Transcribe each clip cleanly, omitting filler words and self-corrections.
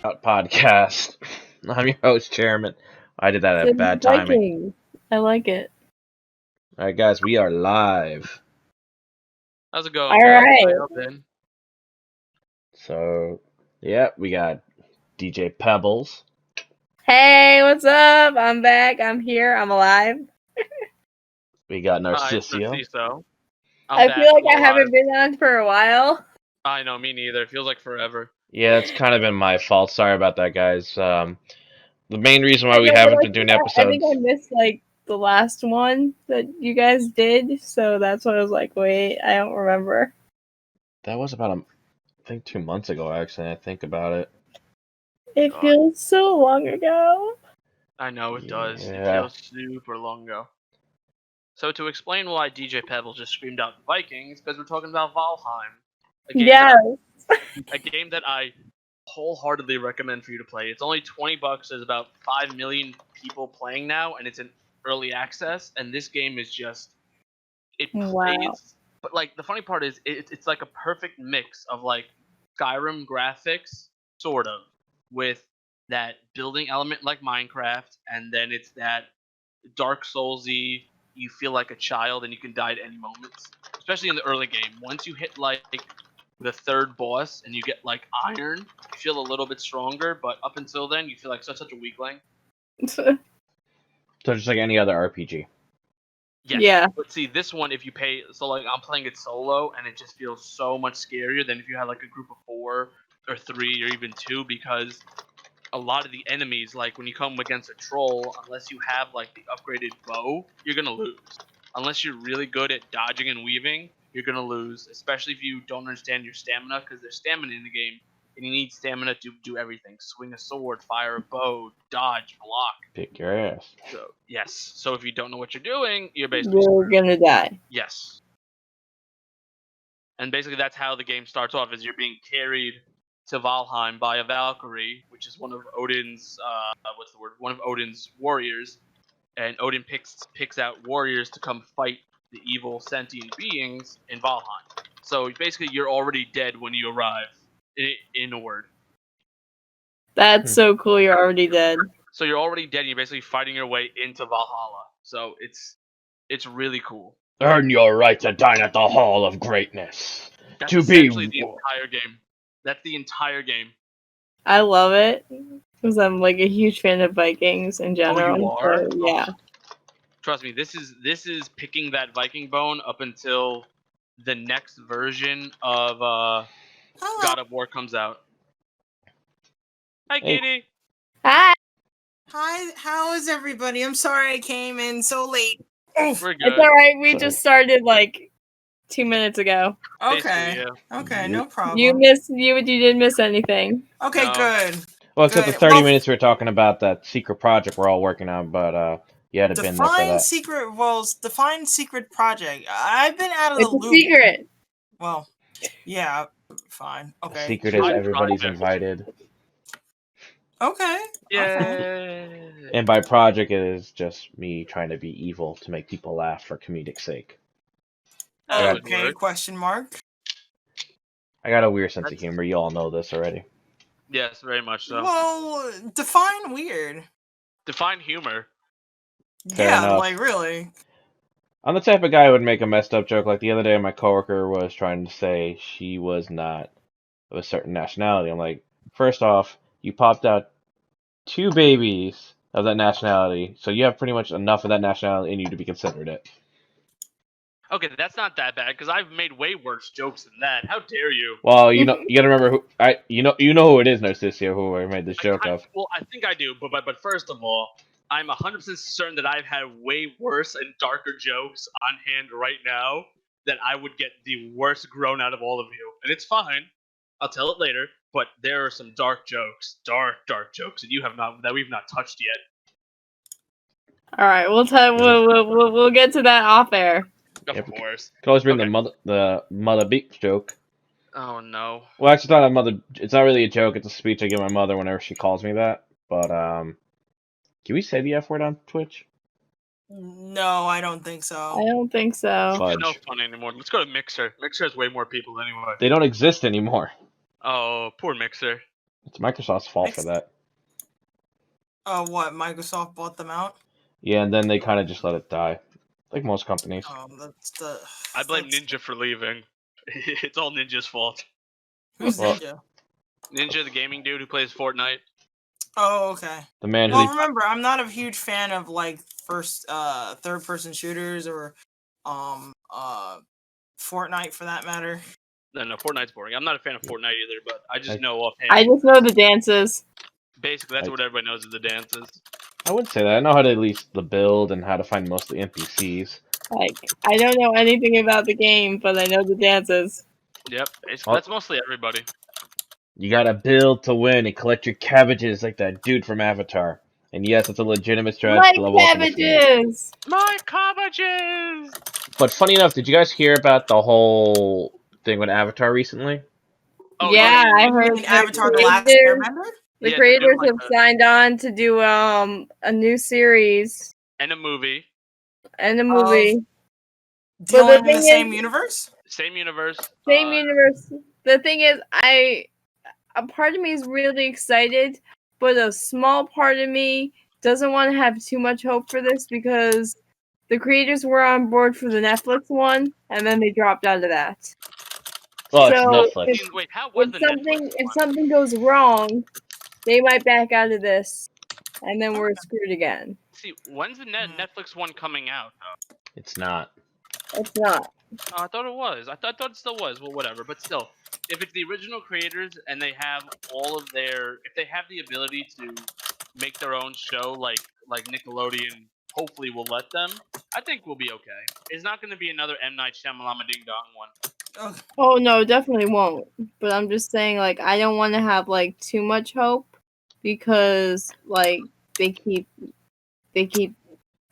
Podcast. I'm your host, Chairman. I did that at Good bad timing. Vikings. I like it. Alright, guys, we are live. How's it going, All guys? right. How y'all been? So, yeah, we got DJ Pebbles. Hey, what's up? I'm back. I'm here. I'm alive. We got Hi, it's Narciso. Narciso. I feel like I alive. haven't been on for a while. I know, me neither. It feels like forever. Yeah, it's kind of been my fault. Sorry about that, guys. The main reason why I we know, but haven't I been doing think I episodes. think I missed like the last one that you guys did, so that's why I was like, wait, I don't remember. That was about, I think, 2 months ago, actually. I think about it. It God. feels so long ago. I know it does. It Yeah. feels super long ago. So to explain why DJ Pebbles just screamed out Vikings, because we're talking about Valheim. Yes. A game that I wholeheartedly recommend for you to play. It's only $20. There's about 5 million people playing now, and it's in early access. And this game is just Wow. plays. But like the funny part is, it's like a perfect mix of like Skyrim graphics, sort of, with that building element like Minecraft, and then it's that Dark Soulsy. You feel like a child, and you can die at any moment. Especially in the early game. Once you hit like the third boss and you get like iron, you feel a little bit stronger, but up until then you feel like such a weakling. So just like any other RPG. Yes. Yeah. But see, this one, if you pay, so like I'm playing it solo, and it just feels so much scarier than if you had like a group of 4 or 3 or even 2, because a lot of the enemies, like when you come against a troll, unless you have like the upgraded bow, you're gonna lose. Unless you're really good at dodging and weaving, you're gonna lose, especially if you don't understand your stamina, because there's stamina in the game, and you need stamina to do everything: swing a sword, fire a bow, dodge, block. Kick your ass. So yes, so if you don't know what you're doing, you're basically You're gonna die. yes. And basically that's how the game starts off: is you're being carried to Valheim by a Valkyrie, which is one of Odin's one of Odin's warriors, and Odin picks out warriors to come fight the evil sentient beings in Valheim. So basically, you're already dead when you arrive. In a word. That's so cool. You're already dead. So you're already dead, and you're basically fighting your way into Valhalla. So it's really cool. Earn your right to dine at the Hall of Greatness. That's To essentially be the entire game. That's the entire game. I love it because I'm like a huge fan of Vikings in general. Oh, you are? So, yeah. Oh. Trust me, this is picking that Viking bone up until the next version of God of War comes out. Hi, Hey. Kitty. Hi. Hi, how is everybody? I'm sorry I came in so late. We're It's good. alright. We Sorry. just started like 2 minutes ago. Okay. Basically, yeah. Okay, no problem. You didn't miss anything. Okay, No. good. Well, except the Good. 30 Well, minutes we were talking about that secret project we're all working on, but you had to been there for that. Define secret project. I've been out of It's the a loop. secret. Well, yeah, fine. The Okay. secret is Side everybody's project. invited. Okay. Yay. And by project, it is just me trying to be evil to make people laugh for comedic sake. That would Okay, work. question mark. I got a weird sense of humor. You all know this already. Yes, very much so. Well, define weird. Define humor. Fair yeah, enough. like really. I'm the type of guy who would make a messed up joke. Like the other day, my coworker was trying to say she was not of a certain nationality. I'm like, first off, you popped out 2 babies of that nationality, so you have pretty much enough of that nationality in you to be considered it. Okay, that's not that bad, because I've made way worse jokes than that. How dare you? Well, you gotta remember who you know who it is, Narciso, who I made this joke of. Well, I think I do, but first of all, I'm 100% certain that I've had way worse and darker jokes on hand right now that I would get the worst groan out of all of you. And it's fine. I'll tell it later, but there are some dark jokes, dark jokes that we've not touched yet. All right, we'll get to that off air. Of course. Could always bring Okay. the mother beep joke. Oh no. Well, actually, it's not a mother. It's not really a joke. It's a speech I give my mother whenever she calls me that. But can we say the F word on Twitch? No, I don't think so. I don't think so. Fudge. It's no fun anymore. Let's go to Mixer. Mixer has way more people anyway. They don't exist anymore. Oh, poor Mixer. It's Microsoft's fault for that. What? Microsoft bought them out? Yeah, and then they kind of just let it die, like most companies. That's the. I blame Ninja for leaving. It's all Ninja's fault. Who's Well- Ninja? Ninja, the gaming dude who plays Fortnite. Oh, okay. The man who Well, remember, I'm not a huge fan of like third-person shooters or Fortnite for that matter. No, Fortnite's boring. I'm not a fan of Fortnite either, but I just know offhand. I just know the dances. Basically, that's what everybody knows is the dances. I would say that. I know how to at least the build and how to find most of the NPCs. Like, I don't know anything about the game, but I know the dances. Yep, Well- that's mostly everybody. You gotta build to win and collect your cabbages like that dude from Avatar. And yes, it's a legitimate My strategy to level up in this game. cabbages! My cabbages! But funny enough, did you guys hear about the whole thing with Avatar recently? Oh, Yeah, I You heard mean Avatar: The the Last creators, Airbender? the Yeah, creators they're doing have like signed on to do a new series And a movie. and a movie. Dealing in the thing same is- universe? Same universe. Same universe. The thing is, a part of me is really excited, but a small part of me doesn't want to have too much hope for this because the creators were on board for the Netflix one, and then they dropped out of that. Well, it's So, Netflix. Wait, how was the Netflix If one? something goes wrong, they might back out of this, and then we're screwed again. See, when's the Netflix one coming out? It's not. It's not. Oh, I thought it was. I thought it still was. Well, whatever. But still, if it's the original creators and they have all of if they have the ability to make their own show, like Nickelodeon, hopefully will let them, I think we'll be okay. It's not going to be another M Night Shyamalan Ding Dong one. Ugh. Oh no, definitely won't. But I'm just saying, like, I don't want to have like too much hope because like they keep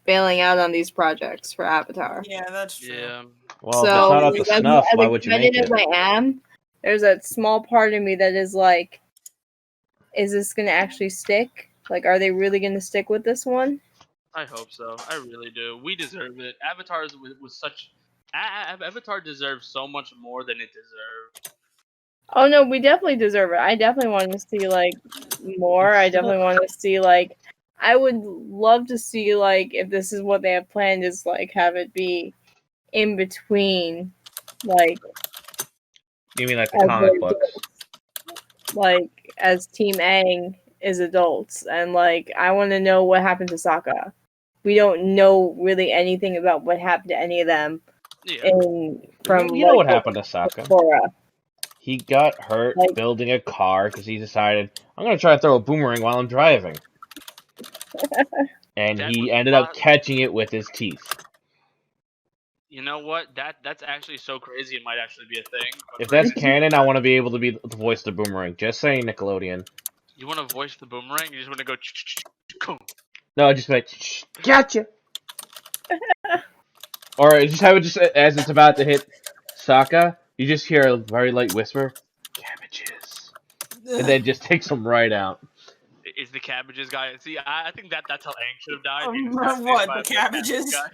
bailing out on these projects for Avatar. Yeah, that's true. Yeah. Well, if it's not up to as- snuff, as why would you make excited it? as I am, there's a small part of me that is like, is this gonna actually stick? Like, are they really gonna stick with this one? I hope so. I really do. We deserve it. Avatar was such. Avatar deserves so much more than it deserved. Oh no, we definitely deserve it. I definitely want to see like more. I definitely want to see like. I would love to see like if this is what they have planned is like have it be in between, like You mean like the as comic they're books? like as Team Aang is adults, and like I want to know what happened to Sokka. We don't know really anything about what happened to any of them. Yeah. From You know what happened to Sokka? Korra. He got hurt Like- building a car because he decided, I'm going to try to throw a boomerang while I'm driving. And That he was ended up catching it with his teeth. You know what? That's actually so crazy. It might actually be a thing. but If that's canon, I want to be able to be the voice of the boomerang. Just saying, Nickelodeon. You want to voice the boomerang? You just want to go. Cool. No, just be like, "Shh, gotcha. Or just have it just as it's about to hit Sokka, you just hear a very light whisper, cabbages. And then just takes them right out. Is the cabbages guy? See, I think that's how Aang should have died. He was What, assassinated by the cabbages? guy.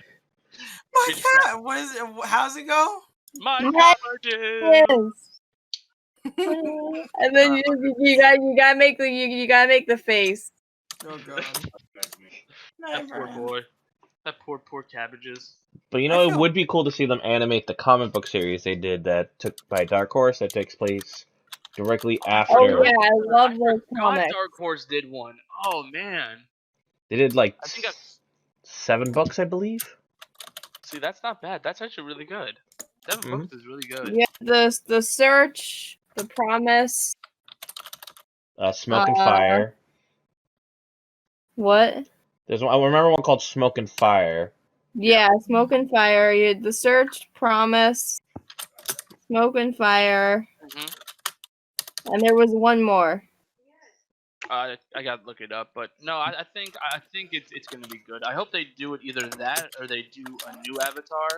My It's cat. What is it? How's it go? My Yes. cabbages. And then you gotta make the face. Oh god. That poor boy. That poor cabbages. But you I know, it feel- would be cool to see them animate the comic book series they did that took by Dark Horse that takes place directly after. Oh yeah, I love those God, comics. Dark Horse did one. Oh man. They did like I think 7 books, I believe. See, that's not bad. That's actually really good. 7 Mhm. books is really good. Yeah, the search, the promise. Smoke and Fire. What? There's one, I remember one called Smoke and Fire. Yeah, Smoke and Fire. You had the search, promise, Smoke and Fire, and there was one more. I gotta look it up, but no, I think it's gonna be good. I hope they do it either that or they do a new Avatar,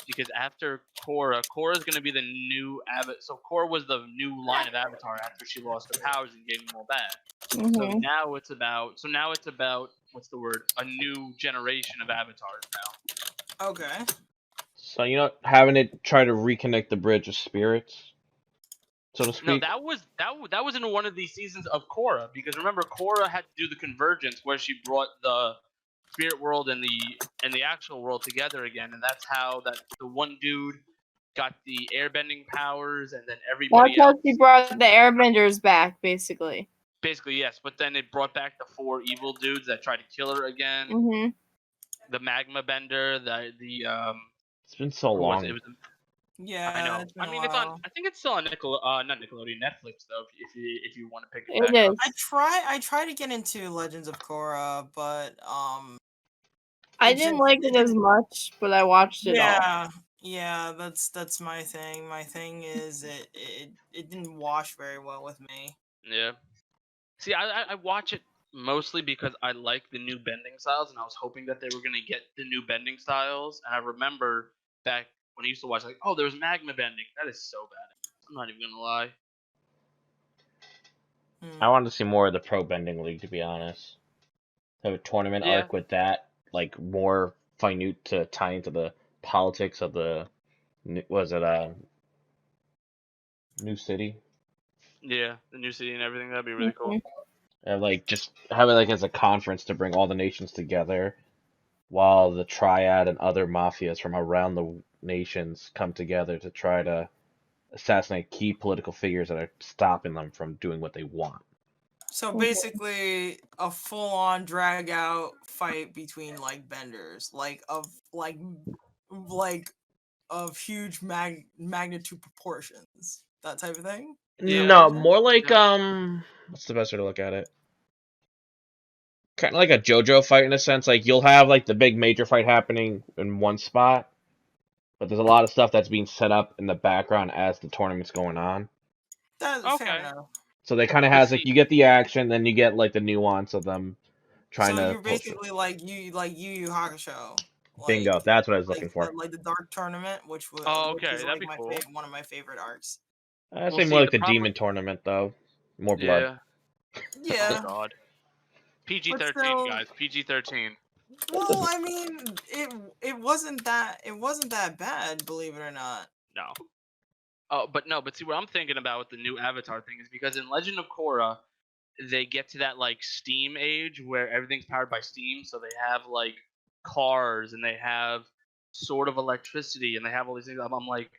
because after Korra's gonna be the new Avatar. So Korra was the new line of Avatar after she lost her powers and gave them all back. So Mhm. now it's about what's the word? A new generation of avatars now. Okay. So, you know, having it try to reconnect the bridge of spirits. so to No, speak. that was in one of these seasons of Korra, because remember Korra had to do the convergence where she brought the spirit world and the actual world together again, and that's how that the one dude got the airbending powers, and then That's everybody how else. she brought the Airbenders back, basically. Basically, yes, but then it brought back the 4 evil dudes that tried to kill her again. Mm-hmm. The magma bender, It's been so who was it? long. It was Yeah, I know. it's been I a mean, while. I think it's still on not Nickelodeon, Netflix though. If you want to pick it It back up. is. I try to get into Legends of Korra, but I it didn't just- like it as much, but I watched it all. yeah, that's my thing. My thing is it didn't wash very well with me. Yeah. See, I watch it mostly because I like the new bending styles, and I was hoping that they were gonna get the new bending styles. And I remember back when I used to watch, like, oh, there's magma bending. That is so bad. I'm not even gonna lie. I wanted to see more of the Pro Bending League, to be honest. Have a tournament Yeah. arc with that, like more minute to tie into the politics of the, was it New City? Yeah, the new city and everything. That'd be really cool. Mhm. And like just have it like as a conference to bring all the nations together, while the Triad and other mafias from around the nations come together to try to assassinate key political figures that are stopping them from doing what they want. So Mhm. basically, a full-on drag-out fight between like benders, like of huge magnitude proportions, that type of thing. Is that Yeah. what No, you're saying? more like Yeah. what's the best way to look at it? Kind of like a JoJo fight in a sense. Like you'll have like the big major fight happening in one spot, but there's a lot of stuff that's being set up in the background as the tournament's going on. That's fair Okay. enough. So they kind of But has like see, you get the action, then you get like the nuance of them trying So to you're push it. basically like Yu Yu Hakusho, Bingo, that's what I was like looking for. like the Dark Tournament, which oh, which okay, is that'd like be cool. one of my favorite arcs. I We'll say more see. like The the problem, demon tournament though, more blood. yeah. Oh Yeah, God. PG but 13, still, guys. PG 13. well, I mean, it wasn't that bad, believe it or not. No. Oh, but no. But see, what I'm thinking about with the new Avatar thing is because in Legend of Korra, they get to that like Steam age where everything's powered by Steam, so they have like cars and they have sort of electricity and they have all these things. I'm like,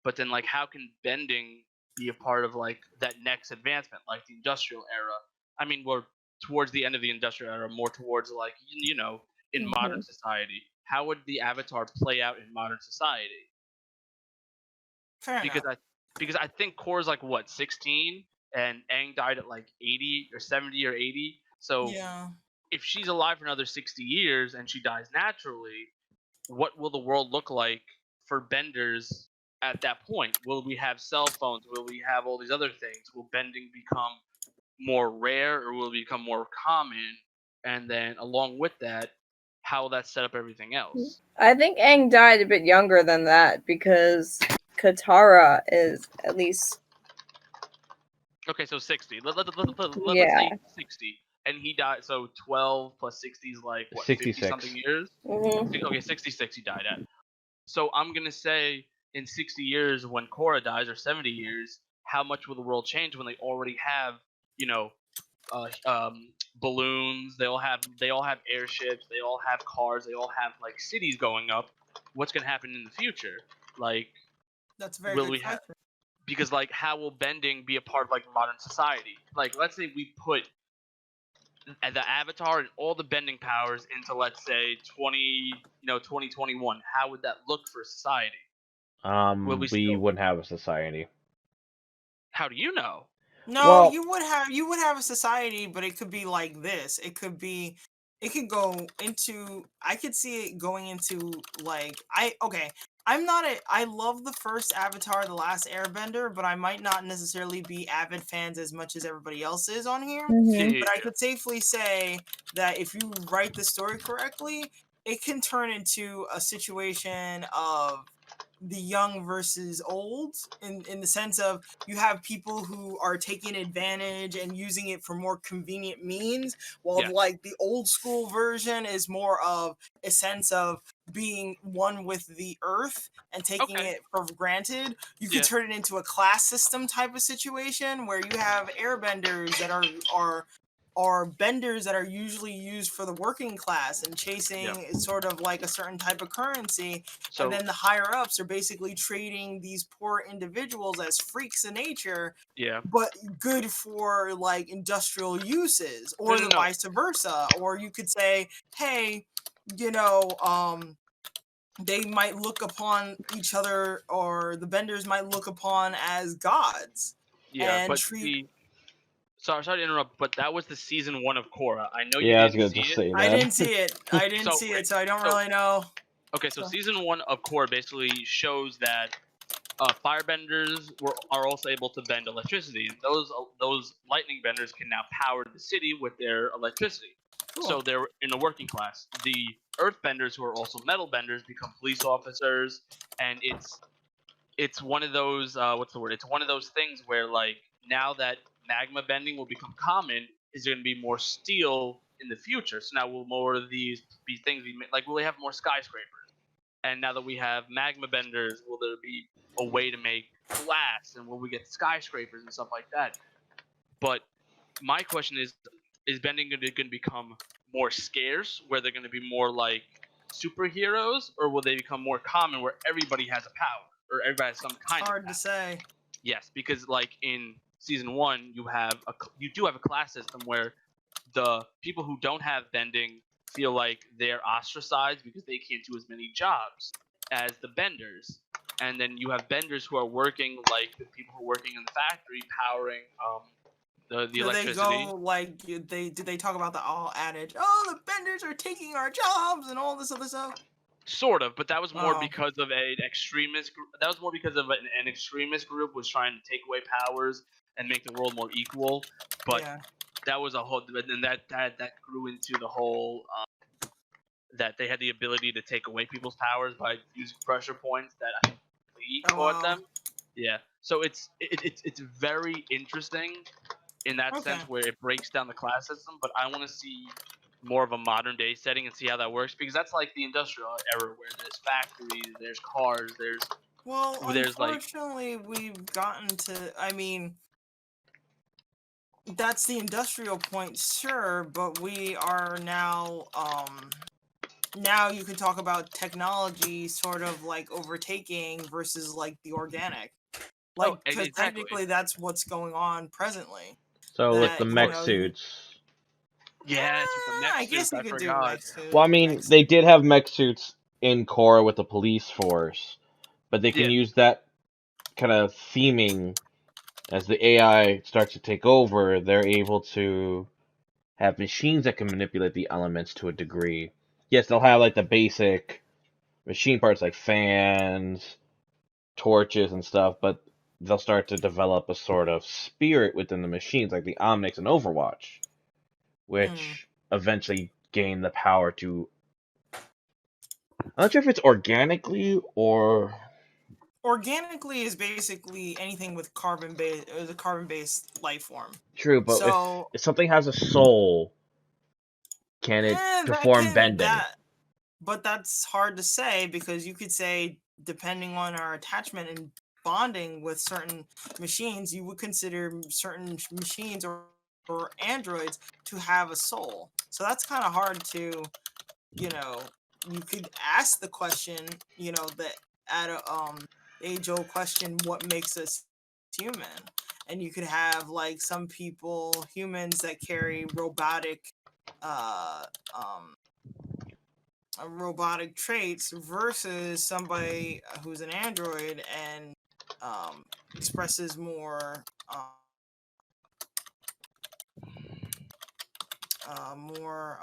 but then like, how can bending be a part of like that next advancement, like the industrial era? I mean, we're towards the end of the industrial era, more towards like in modern society. How would the Avatar play out in modern society? Fair because enough. I because I think Korra's like what 16 and Aang died at like 80 or 70 or 80. So Yeah. if she's alive for another 60 years and she dies naturally, what will the world look like for benders at that point? Will we have cell phones? Will we have all these other things? Will bending become more rare or will it become more common? And then along with that, how will that set up everything else? I think Aang died a bit younger than that because Katara is at least Okay, so 60. Let's yeah. say 60. And he died, so 12 plus 60 is like, what, 50 66. something years? Mhm. Okay, 66 he died at. So I'm going to say in 60 years when Korra dies, or 70 years, how much will the world change when they already have, you know, balloons, they all have airships, they all have cars, they all have like cities going up. What's going to happen in the future? Like, That's a very will good we have question. because like how will bending be a part of like modern society? Like let's say we put the avatar and all the bending powers into let's say 2021. How would that look for society? Will we We still? wouldn't have a society. How do you know? No, Well, you would have a society, but it could be like this. It could go into, I could see it going into like, I love the first Avatar, The Last Airbender, but I might not necessarily be avid fans as much as everybody else is on here. Yeah, Mhm. yeah, But I yeah. could safely say that if you write the story correctly, it can turn into a situation of the young versus old in the sense of you have people who are taking advantage and using it for more convenient means, while Yeah. like the old school version is more of a sense of being one with the earth and taking Okay. it for granted. You could Yeah. turn it into a class system type of situation where you have airbenders that are benders that are usually used for the working class and chasing sort of like a certain type of currency. So And then the higher ups are basically trading these poor individuals as freaks of nature, yeah. but good for like industrial uses, or No, the no, no. vice versa. Or you could say, hey, you know, they might look upon each other, or the benders might look upon as gods Yeah, and but treat. the sorry to interrupt, but that was the season 1 of Korra. I know you Yeah, I was didn't gonna see just it. say I that. didn't see it. I didn't So, see it, so I don't so- really know. Okay, so So- season 1 of Korra basically shows that firebenders are also able to bend electricity, and those lightning benders can now power the city with their electricity. Cool. So they're in the working class. The earthbenders, who are also metal benders, become police officers, and it's one of those what's the word? It's one of those things where like now that magma bending will become common, is there going to be more steel in the future? So now will more of these be things like will they have more skyscrapers? And now that we have magma benders, will there be a way to make glass, and will we get skyscrapers and stuff like that? But my question is bending going to become more scarce, where they're going to be more like superheroes, or will they become more common, where everybody has a power, or everybody has some kind Hard of to power? say. Yes, because like in season 1, you do have a class system where the people who don't have bending feel like they're ostracized because they can't do as many jobs as the benders. And then you have benders who are working like the people who are working in the factory, powering the Do electricity. they go like do they talk about the all adage? Oh, the benders are taking our jobs and all this other stuff. Sort of, but that was more Oh. because of an extremist group. That was more because of an extremist group was trying to take away powers and make the world more equal. But Yeah. that was a whole, and that grew into the whole that they had the ability to take away people's powers by using pressure points that I think Lee Oh, taught wow. them. Yeah, so it's very interesting in that Okay. sense where it breaks down the class system. But I want to see more of a modern day setting and see how that works, because that's like the industrial era where there's factories, there's cars, Well, there's like unfortunately, we've gotten to. I mean, that's the industrial point, sure, but we are now. Now you can talk about technology sort of like overtaking versus like the organic, like because exactly. technically that's what's going on presently. So with That the you mech know, suits. Yes, with the mech I guess suits, you I could do forgot. mech suits. Well, I mean, they did have mech suits in Korra with the police force, but they can Yeah. use that kind of theming as the AI starts to take over. They're able to have machines that can manipulate the elements to a degree. Yes, they'll have like the basic machine parts like fans, torches, and stuff, but they'll start to develop a sort of spirit within the machines, like the Omnics in Overwatch, which eventually gain the power to. I'm not sure if it's organically or. Organically is basically anything with carbon base, is a carbon based life form. True, but So if something has a soul, can it perform bending? But that's hard to say, because you could say, depending on our attachment and bonding with certain machines, you would consider certain machines or androids to have a soul. So that's kind of hard to, you know, you could ask the question, you know, that at a age-old question, what makes us human? And you could have like some people, humans that carry uh um robotic traits versus somebody who's an android and expresses more more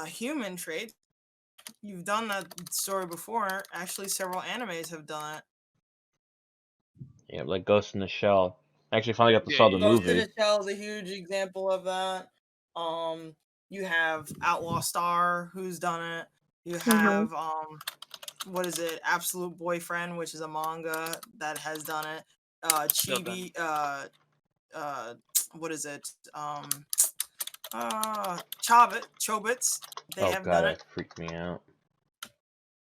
human traits. You've done that story before. Actually, several animes have done it. Yeah, like Ghost in the Shell. I actually finally got to Yeah, saw the yeah, Ghost in movie. the Shell is a huge example of that. You have Outlaw Star who's done it. You have what is it? Absolute Boyfriend, which is a manga that has done it. Still done. Chibi. What is it? Chobits. They Oh have god, done it. that freaked me out.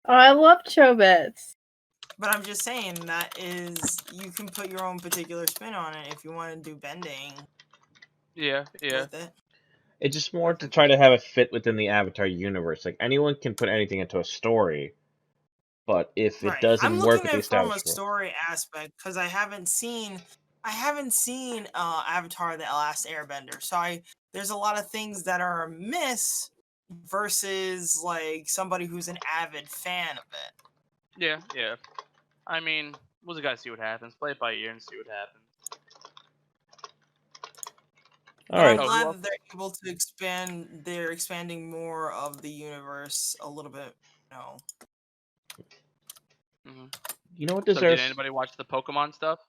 Oh, I love Chobits. But I'm just saying that is you can put your own particular spin on it if you want to do bending Yeah. with it. It's just more to try to have it fit within the Avatar universe. Like, anyone can put anything into a story, but if it Right. I'm doesn't work looking with at the it from a established world... story aspect because I haven't seen Avatar: The Last Airbender. So there's a lot of things that are amiss versus like somebody who's an avid fan of it. Yeah. I mean, we'll just gotta see what happens. Play it by ear and see what happens. But I'm Alright, glad that they're able to expand. They're expanding more of the universe a little bit. you know what So did deserves... anybody watch the Pokemon stuff?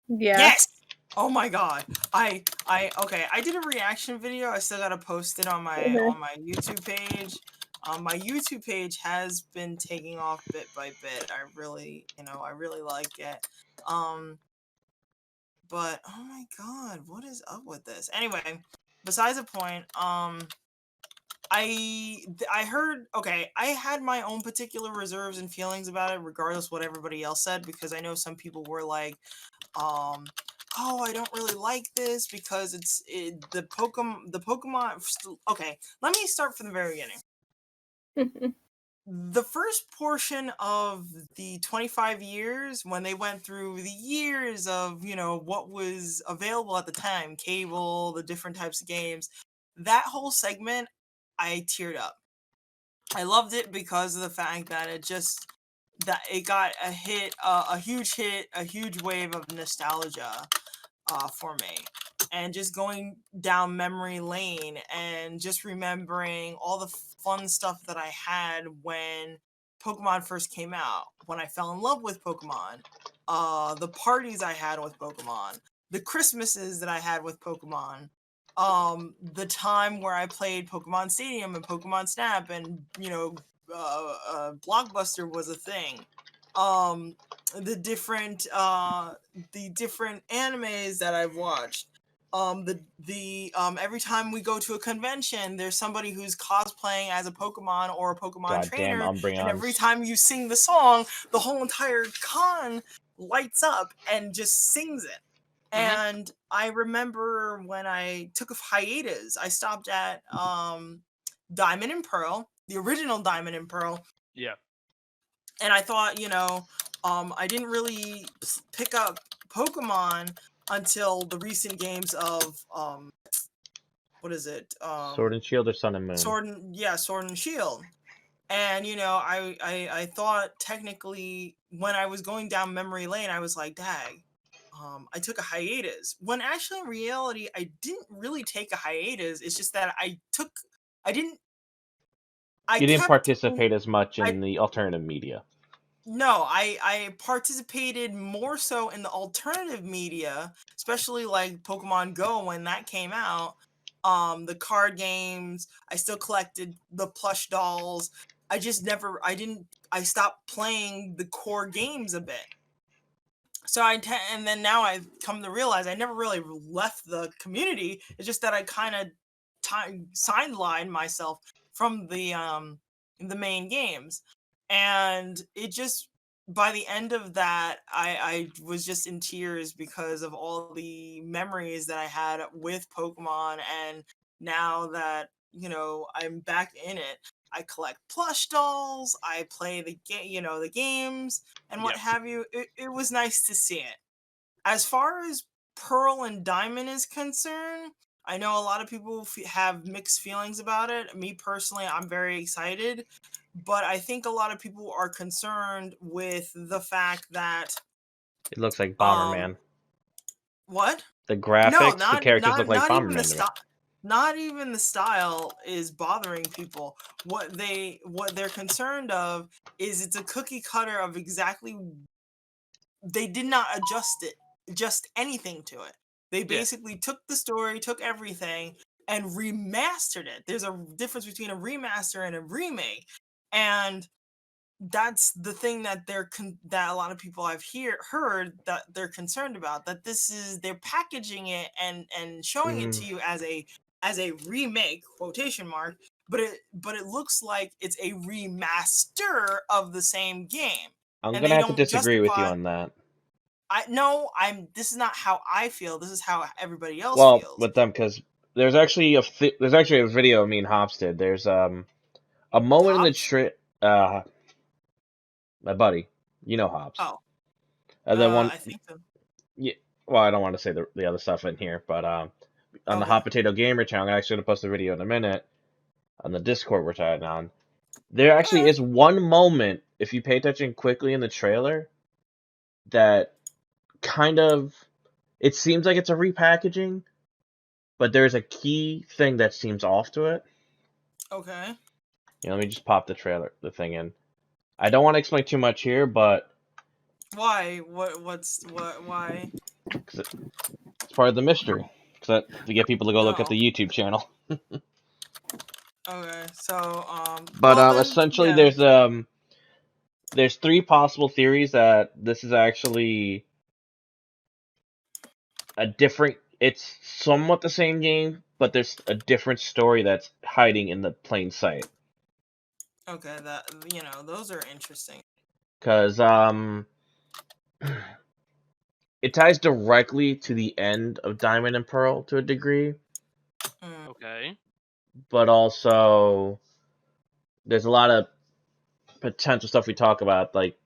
Yeah. Yes. Oh my god. Okay. I did a reaction video. I still gotta post it on my YouTube page. My YouTube page has been taking off bit by bit. I really like it. But oh my god, what is up with this? Anyway, besides the point, I heard, okay, I had my own particular reserves and feelings about it, regardless what everybody else said, because I know some people were like, oh, I don't really like this because the Pokemon. Okay, let me start from the very beginning. The first portion of the 25 years, when they went through the years of, what was available at the time, cable, the different types of games, that whole segment, I teared up. I loved it because of the fact that it got a huge wave of nostalgia for me. And just going down memory lane and just remembering all the fun stuff that I had when Pokemon first came out, when I fell in love with Pokemon, the parties I had with Pokemon, the Christmases that I had with Pokemon, the time where I played Pokemon Stadium and Pokemon Snap, and Blockbuster was a thing. The different animes that I've watched. Every time we go to a convention, there's somebody who's cosplaying as a Pokemon or a Pokemon Goddamn trainer, and every Umbreons. time you sing the song, the whole entire con lights up and just sings it. And I remember when I took a hiatus, I stopped at Diamond and Pearl, the original Diamond and Pearl. Yeah. And I thought, I didn't really pick up Pokemon until the recent games of what is it? Sword and Shield or Sun and Moon? Sword and Shield. And I thought technically when I was going down memory lane, I was like, dag, I took a hiatus. When actually in reality, I didn't really take a hiatus. It's just that I didn't participate as much in the alternative media. No, I participated more so in the alternative media, especially like Pokemon Go when that came out. The card games, I still collected the plush dolls. I stopped playing the core games a bit. So and then now I've come to realize I never really left the community. It's just that I kind of sidelined myself from the main games. And it just, by the end of that, I was just in tears because of all the memories that I had with Pokemon. And now that, I'm back in it, I collect plush dolls, I play the games and what have you. It was nice to see it. As far as Pearl and Diamond is concerned, I know a lot of people have mixed feelings about it. Me personally, I'm very excited. But I think a lot of people are concerned with the fact that it looks like Bomberman. What? The graphics, the characters look like Bomberman. Not even the style is bothering people. What they're concerned of is it's a cookie cutter of exactly. They did not adjust anything to it. They basically took the story, took everything, and remastered it. There's a difference between a remaster and a remake. And that's the thing that that a lot of people I've heard that they're concerned about, that they're packaging it and showing it to you as a remake, quotation mark, but it looks like it's a remaster of the same game, I'm and gonna they have to don't disagree with you justify. on that. This is not how I feel. This is how everybody else Well, feels. with them, because there's actually a video me and Hops did. There's a moment in the Hops? trip. My buddy, you know Hops. Oh, And then one, I think so. yeah. Well, I don't want to say the other stuff in here, but on the Okay. Potatogamer channel, I'm actually gonna post a video in a minute on the Discord we're chatting on. There actually is one moment, if you pay attention quickly in the trailer, that kind of, it seems like it's a repackaging, but there's a key thing that seems off to it. Okay. Let me just pop the thing in. I don't want to explain too much here, but Why? Why? cause it's part of the mystery. To get people to go look at No. the YouTube channel. Okay. So, But well then, essentially, yeah. there's three possible theories that this is actually a different. It's somewhat the same game, but there's a different story that's hiding in the plain sight. Okay, those are interesting. Because it ties directly to the end of Diamond and Pearl to a degree, Okay. but also there's a lot of potential stuff we talk about. Like,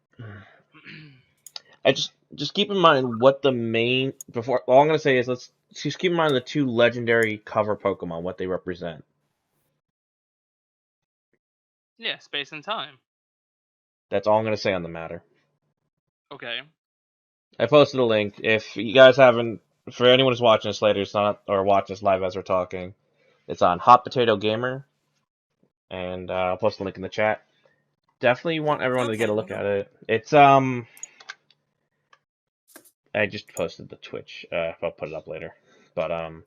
I just keep in mind what the main before. All I'm gonna say is let's just keep in mind the two legendary cover Pokemon, what they represent. Yeah, space and time. That's all I'm gonna say on the matter. Okay. I posted a link. If you guys haven't, for anyone who's watching this later, it's not or watching this live as we're talking. It's on Hot Potato Gamer, and I'll post the link in the chat. Definitely want everyone to get a look at it. It's I just posted the Twitch. I'll put it up later. But why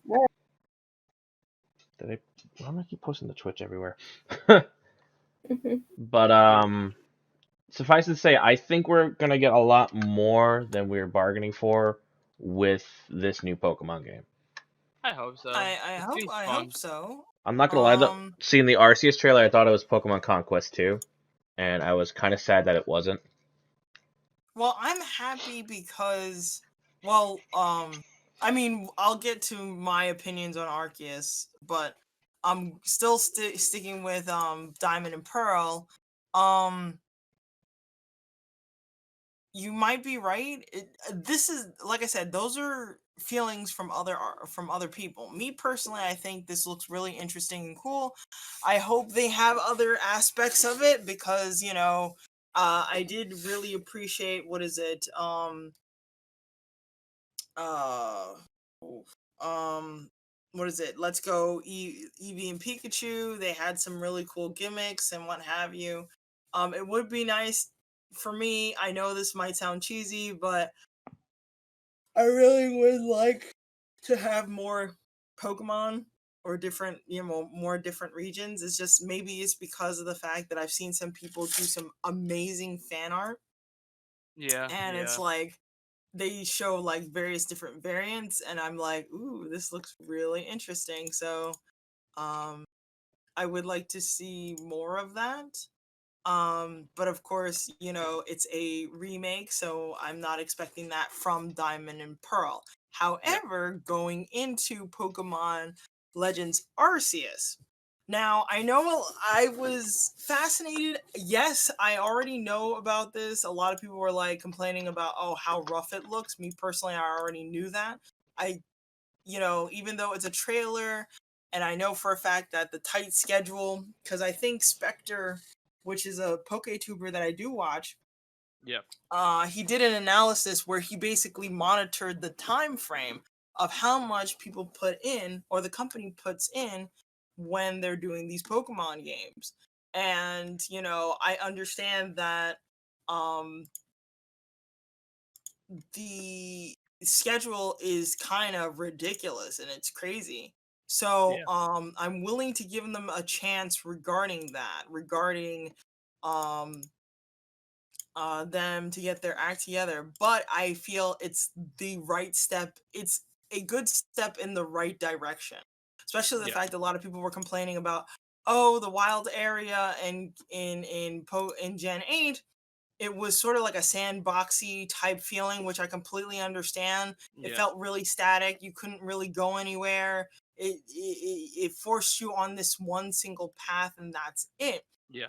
am I keep posting the Twitch everywhere? But suffice it to say, I think we're gonna get a lot more than we were bargaining for with this new Pokemon game. I hope so. I Seems I fun. hope so. I'm not gonna lie though, seeing the Arceus trailer, I thought it was Pokemon Conquest 2, and I was kind of sad that it wasn't. Well, I'm happy because, well, I mean, I'll get to my opinions on Arceus, but I'm still sticking with Diamond and Pearl. You might be right. This is, like I said, those are feelings from other people. Me personally, I think this looks really interesting and cool. I hope they have other aspects of it because I did really appreciate, what is it? Uh what is it? Let's Go Eevee and Pikachu. They had some really cool gimmicks and what have you. It would be nice for me. I know this might sound cheesy, but I really would like to have more Pokemon or different, more different regions. It's just, maybe it's because of the fact that I've seen some people do some amazing fan art, Yeah. and it's like they show like various different variants, and I'm like, ooh, this looks really interesting. So, I would like to see more of that. But of course, it's a remake, so I'm not expecting that from Diamond and Pearl. Yep. However, going into Pokemon Legends Arceus. Now, I know I was fascinated. Yes, I already know about this. A lot of people were like complaining about, oh, how rough it looks. Me personally, I already knew that. I, even though it's a trailer, and I know for a fact that the tight schedule, because I think Spectre, which is a PokeTuber that I do watch, Yep. he did an analysis where he basically monitored the time frame of how much people put in, or the company puts in, when they're doing these Pokemon games. And I understand that the schedule is kind of ridiculous and it's crazy. So Yeah. I'm willing to give them a chance regarding that, regarding um them to get their act together, but I feel it's the right step. It's a good step in the right direction, especially the Yeah. fact that a lot of people were complaining about, oh, the wild area and in Gen 8, it was sort of like a sandboxy type feeling, which I completely understand. It Yeah. felt really static. You couldn't really go anywhere. It forced you on this one single path, and that's it. Yeah.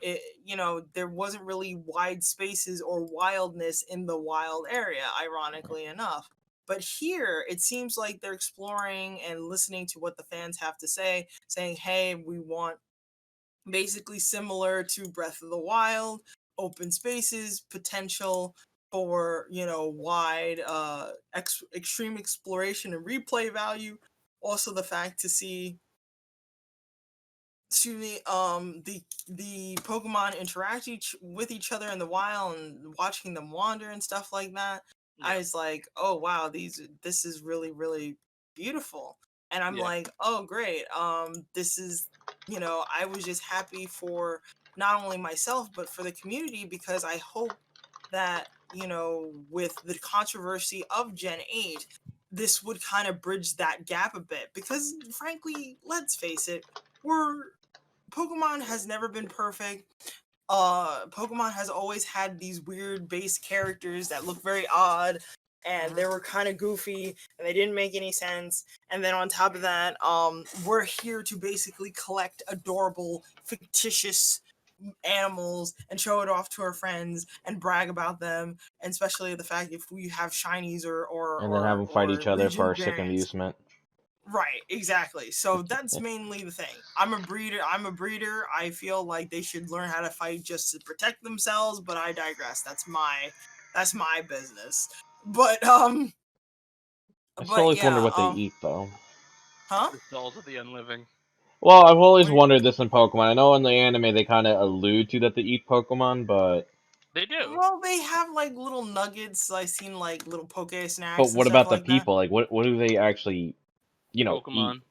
There wasn't really wide spaces or wildness in the wild area, ironically enough. But here, it seems like they're exploring and listening to what the fans have to say, saying, hey, we want basically similar to Breath of the Wild, open spaces, potential for, wide, extreme exploration and replay value. Also, the fact to see the Pokemon interact with each other in the wild and watching them wander and stuff like that. Yeah. I was like, oh wow, this is really, really beautiful. And I'm Yeah. like, oh great. This is, I was just happy for not only myself but for the community, because I hope that, with the controversy of Gen 8, this would kind of bridge that gap a bit, because frankly, let's face it, Pokemon has never been perfect. Pokemon has always had these weird base characters that look very odd, and they were kind of goofy and they didn't make any sense. And then on top of that, we're here to basically collect adorable fictitious animals and show it off to our friends and brag about them, and especially the fact if we have shinies And then have them fight each or other for legion our sick variants. amusement. Right, exactly. So that's mainly the thing. I'm a breeder. I feel like they should learn how to fight just to protect themselves, but I digress. That's my business. But I still always wonder yeah, what they eat, though. huh? The souls of the unliving. Well, I've always What do wondered this in Pokemon. I know in the anime they kind of allude to that they eat Pokemon, but They do. Well, they have like little nuggets. I seen like little poke snacks and what stuff about the like that. people? Like, what do they actually, eat? Pokemon.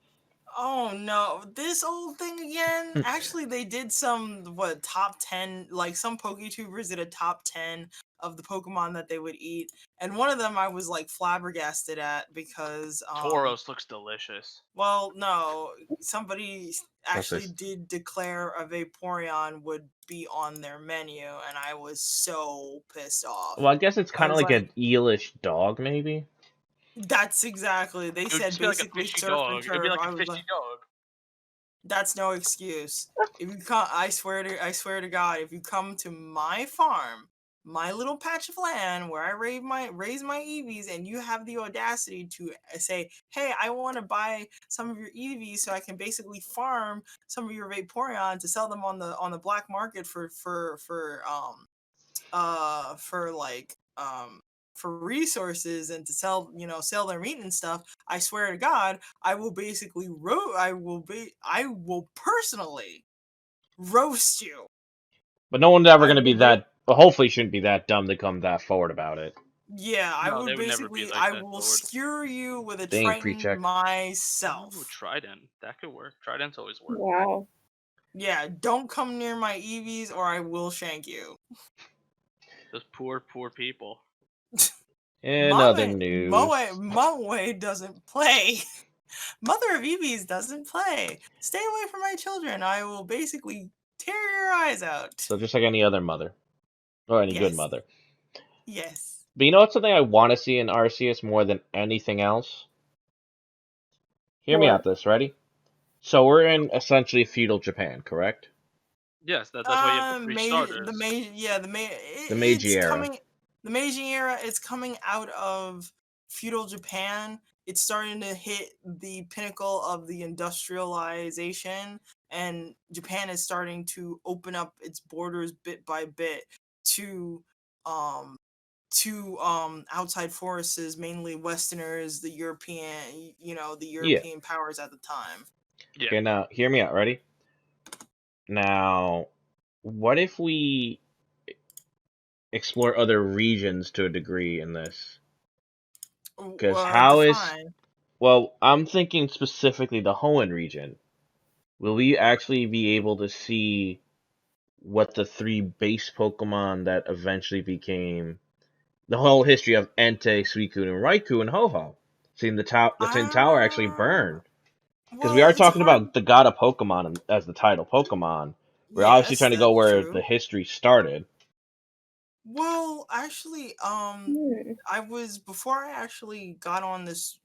Oh no, this old thing again. Actually, they did some top 10, like some PokeTubers did a top 10 of the Pokemon that they would eat. And one of them I was like flabbergasted at because Tauros looks delicious. well, no, somebody actually Racist. did declare a Vaporeon would be on their menu, and I was so pissed off. Well, I guess it's I kind of was like like, an eelish dog, maybe. that's exactly. They It would said just be like a basically fishy surf and dog. It'd be turf. like I a was fishy like, dog. that's no excuse. If you come, I swear to God, if you come to my farm, my little patch of land where I raise my EVs, and you have the audacity to say, "Hey, I want to buy some of your EVs so I can basically farm some of your Vaporeon to sell them on the black market for like for resources and to sell their meat and stuff," I swear to God, I will basically I will personally roast you. But no one's ever I going to be will ba- that. But hopefully, shouldn't be that dumb to come that forward about it. yeah, I No, would they would never be basically like I that will forward. skewer you with a Dang, Triton pre-check. Ooh, myself. Trident. That could work. Tridents always work. Wow. Yeah, don't come near my EVs or I will shank you. Those poor, poor people. In other news, Moe doesn't play. Mother of EVs doesn't play. Stay away from my children. I will basically tear your eyes out. so just like any other mother, or any good Yes. mother. Yes. But you know what's something I want to see in Arceus more than anything else? Hear me out. What? This ready? So we're in essentially feudal Japan, correct? Yes, that's why you have the three The starters. Meiji, yeah, The Meiji it's era. coming. The Meiji era. It's coming out of feudal Japan. It's starting to hit the pinnacle of the industrialization, and Japan is starting to open up its borders bit by bit to um outside forces, mainly Westerners, the Yeah. European powers at the time. Yeah. Okay, now hear me out. Ready? Now, what if we explore other regions to a degree in this? Because Define. well, I'm thinking specifically the Hoenn region. Will we actually be able to see what the 3 base Pokemon that eventually became the whole history of Entei, Suicune, and Raikou and Ho-Oh. Seeing the Tin Tower actually Ah, burned. Because we well, are it's talking hard. about the God of Pokemon as the title Pokemon. We're obviously Yes, trying to go that's where the true. history started. Well, actually, Hmm. I was before I actually got on this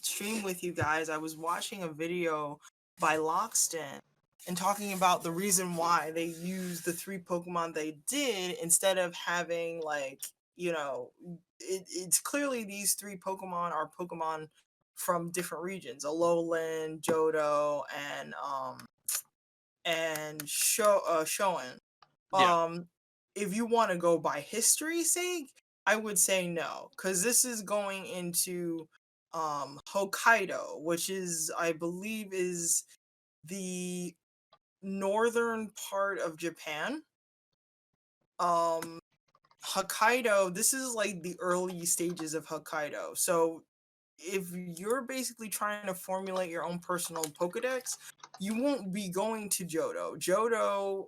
stream with you guys, I was watching a video by Lockston and talking about the reason why they used the 3 Pokemon they did instead of having like, it's clearly these 3 Pokemon are Pokemon from different regions, Alolan, Johto, and Shoen. Yeah. If you want to go by history's sake, I would say no, because this is going into Hokkaido, which is, I believe, is the northern part of Japan. Um, Hokkaido, this is like the early stages of Hokkaido. So if you're basically trying to formulate your own personal Pokedex, you won't be going to Johto. Johto,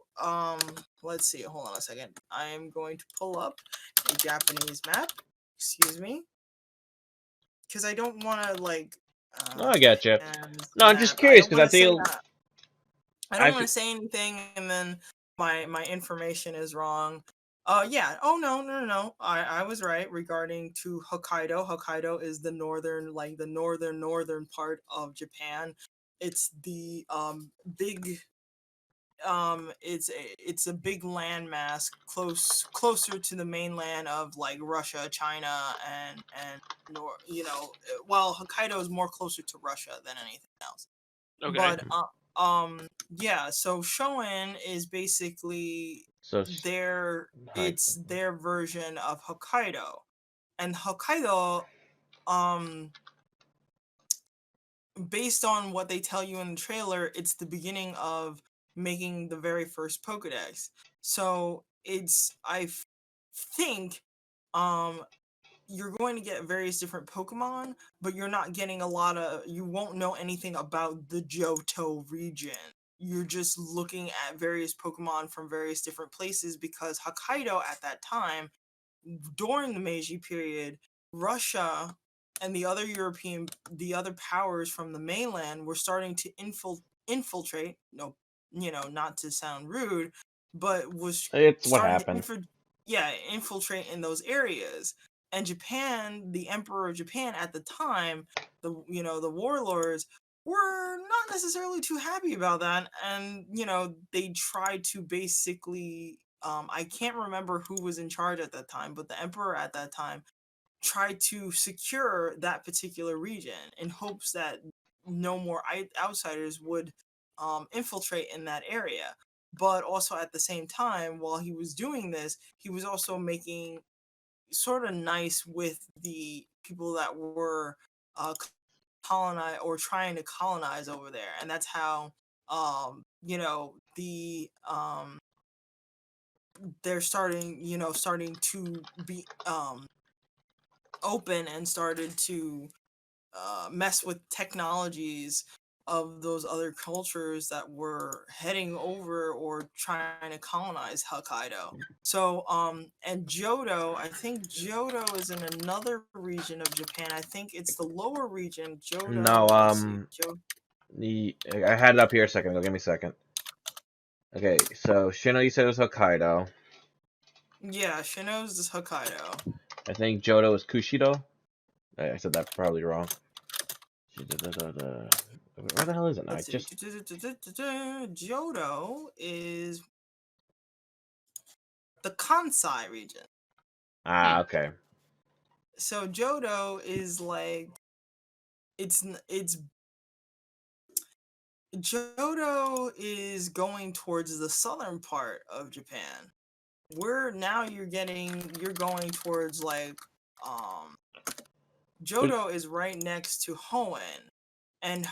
let's see, hold on a second. I am going to pull up a Japanese map. Excuse me. Because I don't want to, like, No, I get you. Japan's No, I'm just map. I curious don't because want I to say feel that. I don't I want feel, to say anything and then my information is wrong. Yeah. Oh no. I was right regarding to Hokkaido. Hokkaido is the northern, like the northern part of Japan. It's the big it's a big landmass closer to the mainland of like Russia, China, and well, Hokkaido is more closer to Russia than anything else. Okay. But yeah, so Shoen is basically so hi. it's their version of Hokkaido. And Hokkaido, um based on what they tell you in the trailer, it's the beginning of making the very first Pokedex. So think um you're going to get various different Pokemon, but you're not getting you won't know anything about the Johto region. You're just looking at various Pokemon from various different places because Hokkaido at that time, during the Meiji period, Russia and the other powers from the mainland were starting to infiltrate. No, not to sound rude, but was It's what starting to happened. infiltrate in those areas. And Japan, the Emperor of Japan at the time, the warlords were not necessarily too happy about that, and they tried to basically I can't remember who was in charge at that time, but the emperor at that time tried to secure that particular region in hopes that no more outsiders would infiltrate in that area. But also at the same time, while he was doing this, he was also making sort of nice with the people that were colonize or trying to colonize over there, and that's how the they're starting to be open and started to mess with technologies of those other cultures that were heading over or trying to colonize Hokkaido. So, and Johto, I think Johto is in another region of Japan. I think it's the lower region. No, Johto, let's see. I had it up here a second ago. Give me a second. Okay, so Shino, you said it was Hokkaido. Yeah, Shino's is Hokkaido. I think Johto is Kushido. I said that probably wrong. Where the hell is it now? I Let's see. just Johto is the Kansai region. okay. So Johto is like it's Johto is going towards the southern part of Japan. Where now you're going towards like um But Johto is right next to Hoenn, and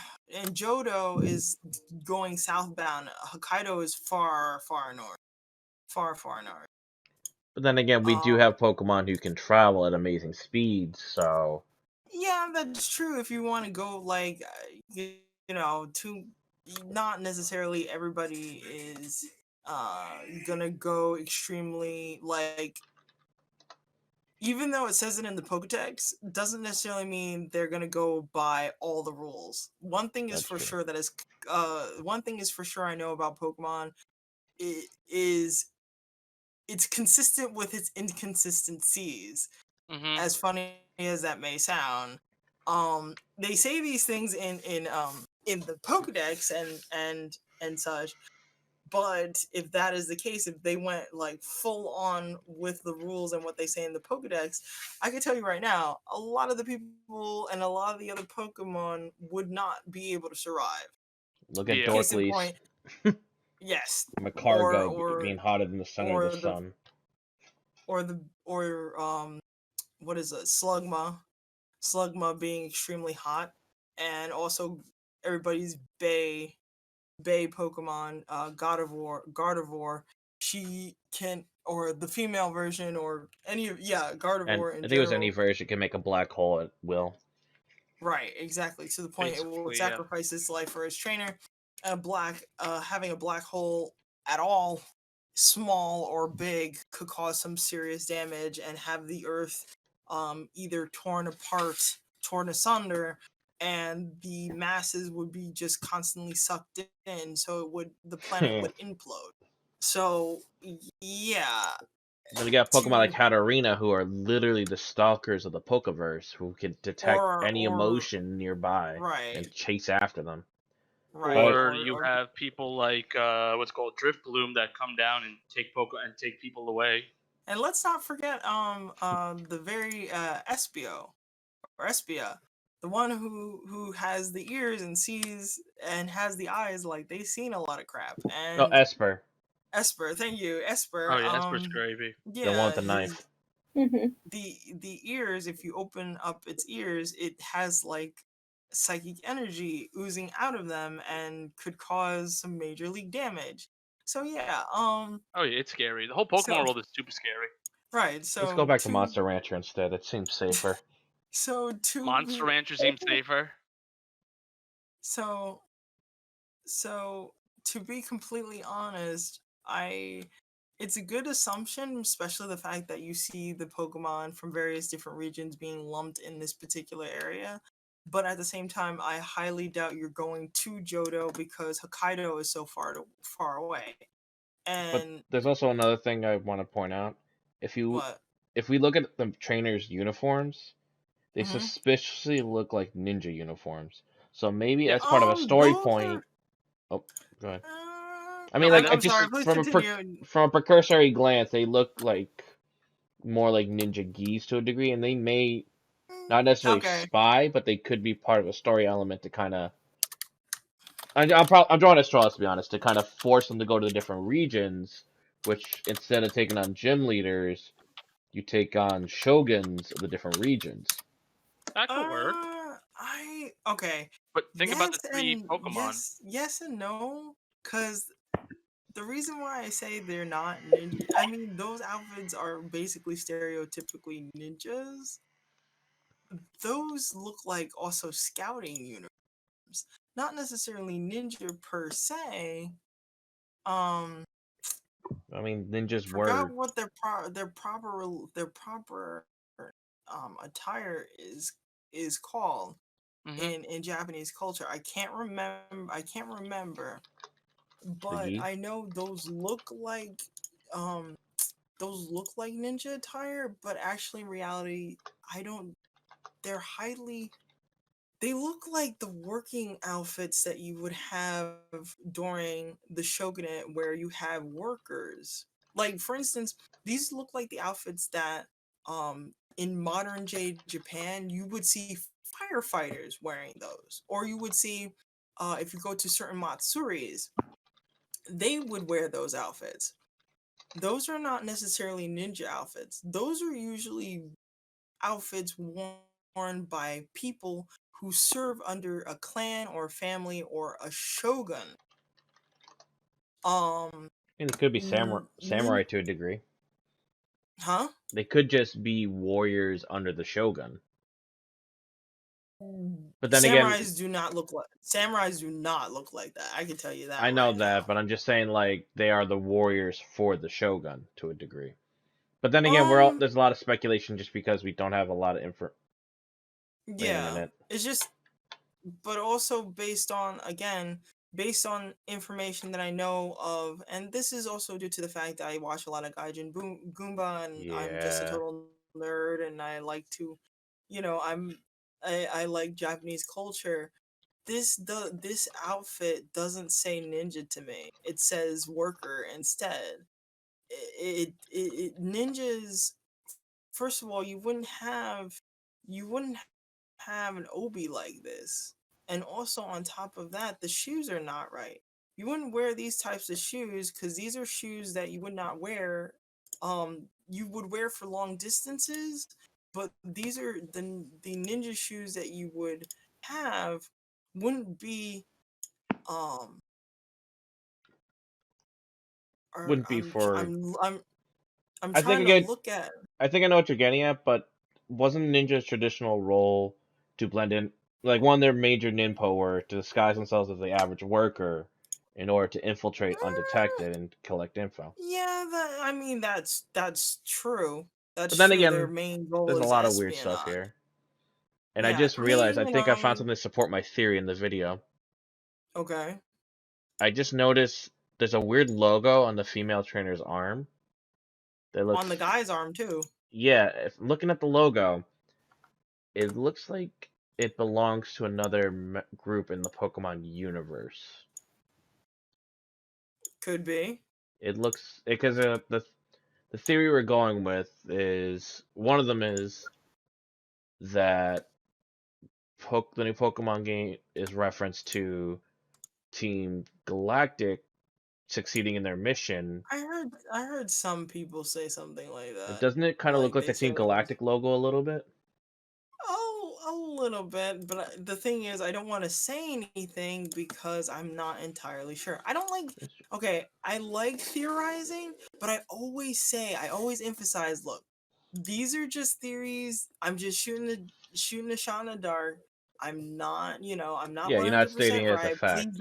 Johto is going southbound. Hokkaido is far north, far north. but then again, we do Um, have Pokemon who can travel at amazing speeds, so yeah, that's true. If you want to go like to not necessarily everybody is gonna go extremely like. Even though it says it in the Pokedex, doesn't necessarily mean they're gonna go by all the rules. One thing is That's for true. sure that is, one thing is for sure I know about Pokemon, it is it's consistent with its inconsistencies. Mm-hmm. As funny as that may sound, they say these things in the Pokedex and such. But if that is the case, if they went like full on with the rules and what they say in the Pokedex, I can tell you right now, a lot of the people and a lot of the other Pokemon would not be able to survive. Look at Yeah. Case in Dorkleys, point, yes, or Macargo or being hotter than the center of the or the sun. or what is it, Slugma being extremely hot, and also everybody's Bay Pokemon, Gardevoir, she can, or the female version, or any of, yeah, And Gardevoir I in think it was any general. version can make a black hole at will. Right, exactly. To the point it will Basically, yeah. sacrifice its life for its trainer. Having a black hole at all, small or big, could cause some serious damage and have the Earth either torn apart, torn asunder, and the masses would be just constantly sucked in, so the planet Then would implode. So yeah, we got Pokemon like to Katarina, who are literally the stalkers of the Pokeverse, who can detect any or emotion nearby right, and chase after them. right, Oh, Or you have people like what's called Drift Bloom that come down and take people away. and let's not forget the very Espio or Espia, the one who has the ears and sees and has the eyes, like they've seen a lot of crap. no, And Esper, Esper, thank you, Oh Esper. yeah, Esper's gravy. the one with Yeah, the knife. the ears. If you open up its ears, it has like psychic energy oozing out of them and could cause some major league damage. So yeah, Oh yeah, it's scary. The whole so Pokemon world is super scary. right, Let's go so back to Monster Rancher instead. It seems safer. to Monster be Rancher seems safer. so So, to be completely honest, I it's a good assumption, especially the fact that you see the Pokemon from various different regions being lumped in this particular area. But at the same time, I highly doubt you're going to Johto because Hokkaido is so far away. But And there's also another thing I want to point out. If you what? if we look at the trainers' uniforms, they Mm-hmm. suspiciously look like ninja uniforms. So maybe Yeah. as part of a story Those are. point. Oh, go ahead. I No, mean, I like, know. I I'm just sorry. Please from continue. from a precursory glance, they look like more like ninja geese to a degree, and they may not necessarily Okay. spy, but they could be part of a story element to kind of. I'm drawing at straws to be honest, to kind of force them to go to the different regions, which instead of taking on gym leaders, you take on shoguns of the different regions. That could work. I okay. But think about Yes the three and Pokemon. yes and no, because the reason why I say they're not ninja, I mean those outfits are basically stereotypically ninjas. Those look like also scouting uniforms, not necessarily ninja per se. Um, I mean, ninjas forgot were. what their proper attire is called Hmm. in Japanese culture. I can't remember, The but gi. I know um those look like ninja attire, but actually in reality, I don't they're highly they look like the working outfits that you would have during the shogunate where you have workers. Like for instance, these look like the outfits that in modern day Japan you would see firefighters wearing those. Or you would see if you go to certain matsuris, they would wear those outfits. Those are not necessarily ninja outfits. Those are usually outfits worn by people who serve under a clan or family or a shogun. Um, I mean, they could be samurai nin, to a degree. huh? They could just be warriors under the shogun. But then again, Samurais do not look like that. I can tell you that I know right that, now. but I'm just saying, like, they are the warriors for the Shogun to a degree. But then again, Um, there's a lot of speculation just because we don't have a lot of info. Wait a yeah, minute. it's just, but also based on information that I know of, and this is also due to the fact that I watch a lot of Goomba, and I'm just a Yeah. total nerd, and I like to, I like Japanese culture. This outfit doesn't say ninja to me. It says worker instead. Ninjas. First of all, you wouldn't have an obi like this. And also on top of that, the shoes are not right. You wouldn't wear these types of shoes because these are shoes that you would not wear. You would wear for long distances, but these are the ninja shoes that you would have wouldn't be um. Or Wouldn't be for. I'm I think trying to again, look at. I think I know what you're getting at, but wasn't Ninja's traditional role to blend in, like one of their major ninpo were to disguise themselves as the average worker in order to infiltrate Mm, undetected and collect info. yeah, I mean that's true. But That's then true. Their again, main goal there's a is lot of weird stuff espionage. here. And I Yeah, just realized, I maybe think I found not. something to support my theory in the video. Okay. I just noticed there's a weird logo on the female trainer's arm that On the looks, guy's arm too. yeah, if looking at the logo, it looks like it belongs to another group in the Pokemon universe. Could be. It looks because the theory we're going with is one of them is that the new Pokemon game is reference to Team Galactic succeeding in their mission. I heard some people say something like that. Doesn't it kind of look Like like they the Team said, Galactic logo a little bit? oh, a little bit, but the thing is, I don't want to say anything because I'm not entirely sure. I don't like. Okay, I like theorizing, but I always emphasize, look, these are just theories. I'm just shooting a shot in the dark. I'm not Yeah, you're not stating 100% it as a right. fact.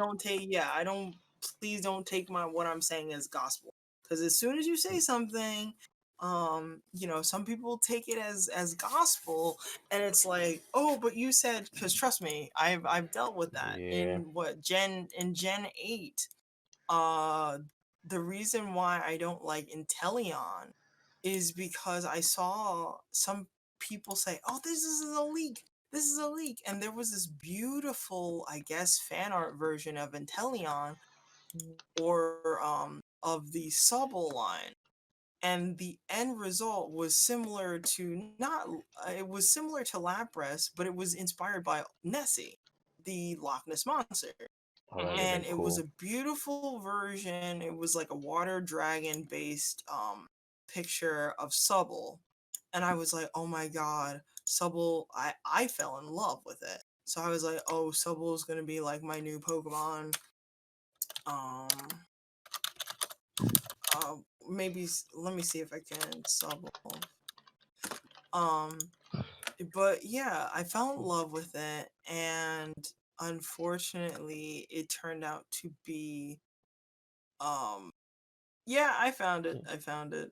I don't. Please don't take what I'm saying as gospel. Because as soon as you say something, some people take it as gospel, and it's like, oh, but you said, because trust me, I've dealt with that Yeah. in Gen 8. uh the reason why I don't like Inteleon is because I saw some people say, oh, this is a leak, and there was this beautiful, I guess, fan art version of Inteleon, or of the Sobble line, and the end result was similar to not it was similar to Lapras, but it was inspired by Nessie, the Loch Ness monster. Oh, that would Hmm. have been And it was cool. a beautiful version. It was like a water dragon based picture of Subble, and I was like, oh my god, Subble. I fell in love with it. So I was like, oh, Subble is gonna be like my new Pokemon. um Maybe let me see if I can Subble. um but yeah, I fell in love with it, and unfortunately it turned out to be um yeah, I found it.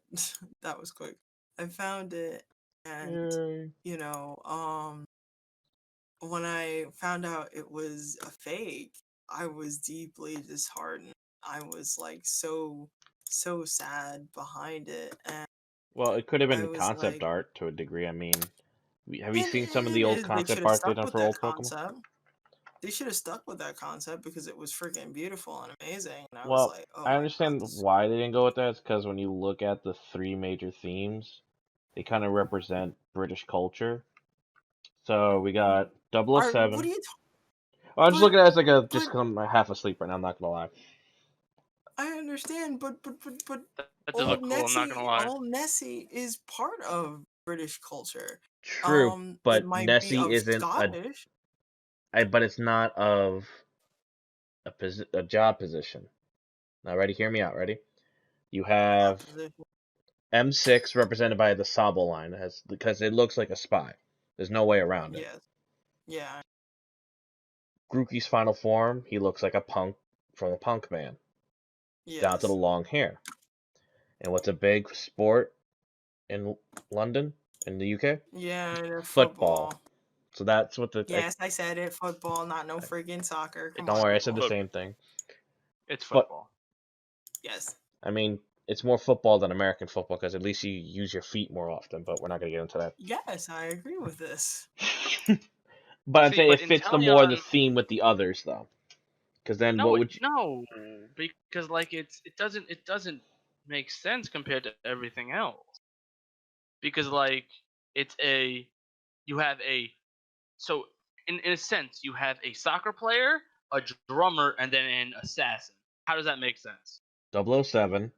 That was quick. I found it, and Yay. you know, when I found out it was a fake, I was deeply disheartened. I was like so sad behind it, and Well, it could have I been was concept like, art to a degree. I mean, have you it, seen some of the it old is. They should concept have art they've stuck done with for that old Pokemon? concept. They should have stuck with that concept because it was freaking beautiful and amazing. And I was Well, like, oh I my god, understand this. why they didn't go with that. It's because when you look at the three major themes, they kind of represent British culture. So we got What 007. do you? Well, I'm just But looking at it as like a but just come half asleep right now. I'm not gonna lie. I understand, but That does look cool. I'm not gonna lie. Old Nessie is part of British culture. True, It but might be Nessie of isn't Scottish. but it's not of a job position. Now, ready? Hear me out. Ready? You have Opposition. M6 represented by the Sabo line, because it looks like a spy. There's no way around it. Yes. Yeah. Grookey's final form, he looks like a punk from a punk band, down to the Yes. long hair. And what's a big sport in London, in the UK? Yeah, the Football. football. So that's what the. Yes, I said it. Football, not no freaking soccer. Come Don't on. worry, I said the Foot- same thing. It's But football. Yes. I mean, it's more football than American football because at least you use your feet more often. But we're not gonna get into that. Yes, I agree with this. But I'm See, saying but it fits the more the Inteleon, theme with the others though. Because then what would you? no, because like it doesn't make sense compared to everything else. Because like it's a you have a so in a sense you have a soccer player, a drummer, and then an assassin. How does that make sense? 007,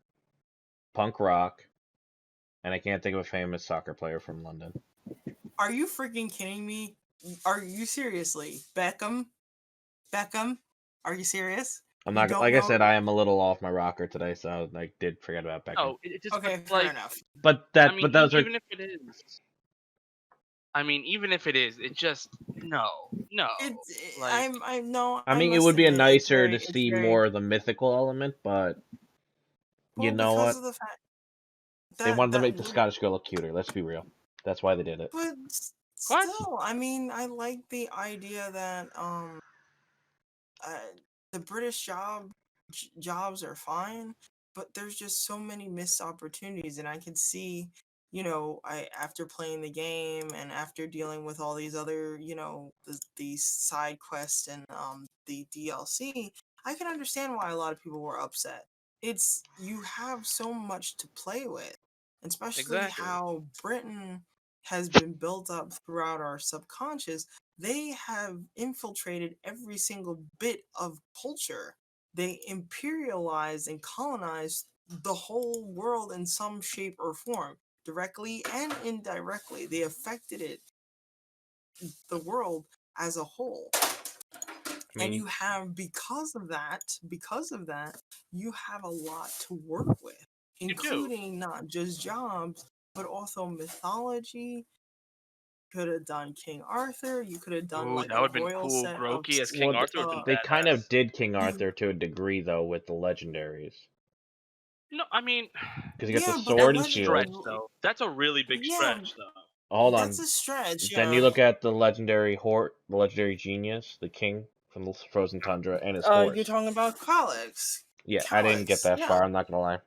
punk rock, and I can't think of a famous soccer player from London. Are you freaking kidding me? Are you seriously? Beckham? Are you serious? I'm You not don't like I know? said. I am a little off my rocker today, so I did forget about Beckham. No, it just Okay, but, fair like enough. But I mean those are. even if it is, I mean even if it is, it just no. Like I'm no. I I mean, it must would be a admit, nicer to it's see very more of the mythical element, but you well know because what? of the fact They wanted to that make the would. Scottish girl look cuter. Let's be real. That's why they did it. But what? still, I mean, I like the idea that uh, the British jobs are fine, but there's just so many missed opportunities, and I can see, I after playing the game and after dealing with all these other, these side quests and the DLC, I can understand why a lot of people were upset. It's you have so much to play with, especially Exactly. how Britain has been built up throughout our subconscious. They have infiltrated every single bit of culture. They imperialized and colonized the whole world in some shape or form, directly and indirectly. They affected the world as a whole. I And mean, you have, because of that, you have a lot to work with, You do. including not just jobs, but also mythology. Could have done King Arthur. You could have done Ooh, like that a would have been royal cool. set of Grokey as King well, Arthur would have been they kind of badass. did King you Arthur to a degree though with the legendaries, No, I mean because you got the yeah, but the that's sword a and legend shield. stretch though. That's a really big yeah, stretch though. Hold that's on. a stretch, Then you look at the legendary the legendary genius, the king from the frozen tundra, and his You're horse. talking about Yeah, I didn't get Calyx, that yeah. far. I'm not gonna lie,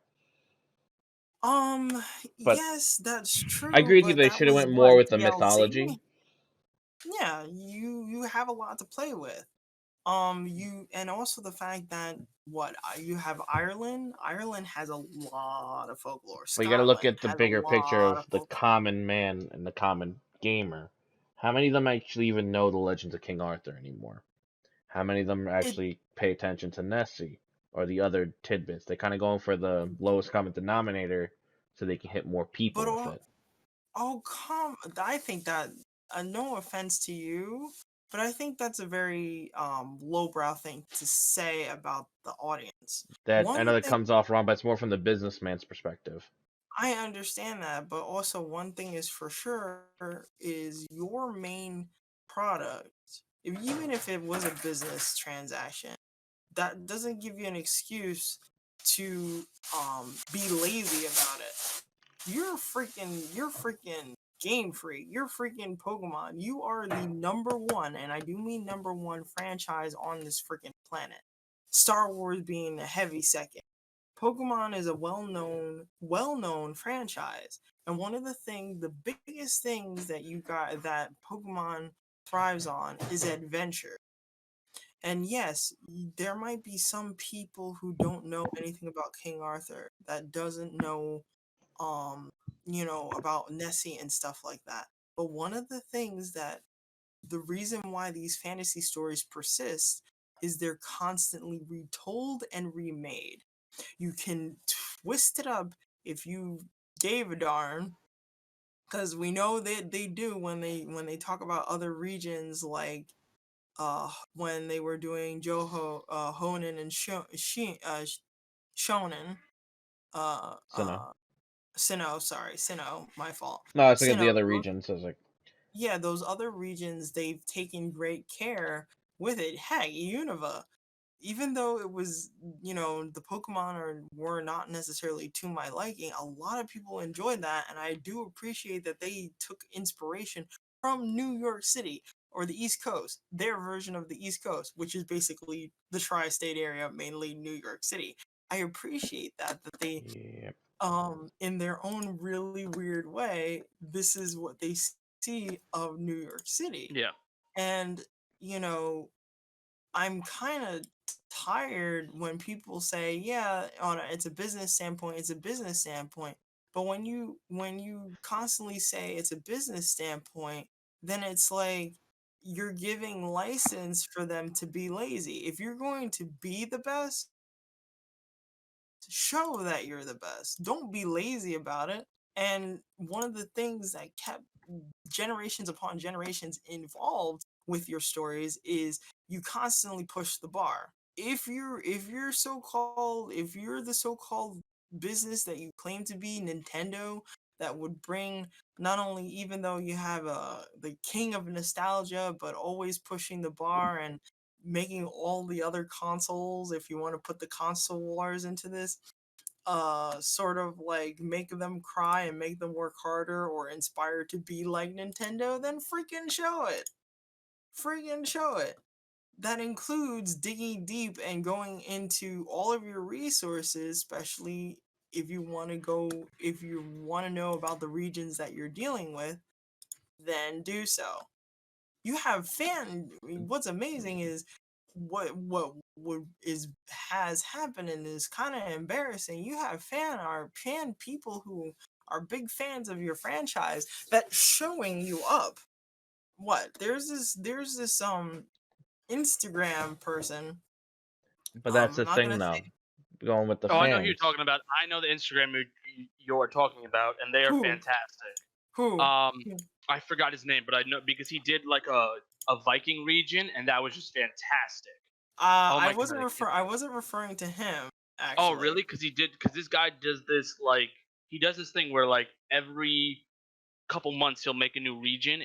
but Yes, that's I true, agree with you. but They that should have was went more what, with the mythology. DLC? Yeah, you have a lot to play with. You and also the fact that you have Ireland. Ireland has a lot of folklore. But you got to look Scotland at the has a bigger picture lot of of the folklore. common man and the common gamer. How many of them actually even know the legends of King Arthur anymore? How many of them It, actually pay attention to Nessie or the other tidbits? They're kind of going for the lowest common denominator so they can hit more people but with all, it. oh come, I think that no offense to you, but I think that's a very lowbrow thing to say about the audience. That I know One that thing comes off wrong, but it's more from the businessman's perspective. I understand that, but also one thing is for sure is your main product, even if it was a business transaction, that doesn't give you an excuse to be lazy about it. You're freaking Game Freak. You're freaking Pokemon. You are the number one, and I do mean number one franchise on this freaking planet. Star Wars being a heavy second. Pokemon is a well-known franchise, and one of the biggest things that that Pokemon thrives on is adventure. And yes, there might be some people who don't know anything about King Arthur, that doesn't know, um, about Nessie and stuff like that. But one of the things that the reason why these fantasy stories persist is they're constantly retold and remade. You can twist it up if you gave a darn, because we know that they do when they talk about other regions, like when they were doing Johto, Honen and Shonen, So no, Sinnoh, sorry, Sinnoh, my fault. no, I was thinking of the Sinnoh, other regions. I was like, yeah, those other regions, they've taken great care with it. Heck, Unova, even though it was, the were not necessarily to my liking, a lot of people enjoyed that, and I do appreciate that they took inspiration from New York City or the East Coast, their version of the East Coast, which is basically the tri-state area, mainly New York City. I appreciate that they, Yep. in their own really weird way, this is what they see of New York City. Yeah. And, you know, I'm kind of tired when people say, yeah, it's a business standpoint, it's a business standpoint. But when you constantly say it's a business standpoint, then it's like you're giving license for them to be lazy. If you're going to be the best, show that you're the best. Don't be lazy about it. And one of the things that kept generations upon generations involved with your stories is you constantly push the bar. If you're the so-called business that you claim to be, Nintendo, that would bring, not only, even though you have the king of nostalgia, but always pushing the bar and making all the other consoles, if you want to put the console wars into this, sort of like make them cry and make them work harder or inspire to be like Nintendo, then freaking show it. Freaking show it. That includes digging deep and going into all of your resources, especially if you want to know about the regions that you're dealing with, then do so. You have what's amazing is what is has happened and is kind of embarrassing. You have fan people who are big fans of your franchise that showing you up. What, there's this Instagram person. But that's the I'm not thing, gonna though. say Going with the Oh, I know who you're fans. talking about. I know the Instagram you're talking about, and they are who fantastic. who. Who? I forgot his name, but I know because he did like a Viking region, and that was just fantastic. Oh I my wasn't god! referring to him, Oh actually. really? Because this guy does this like he does this thing where like every couple months he'll make a new region,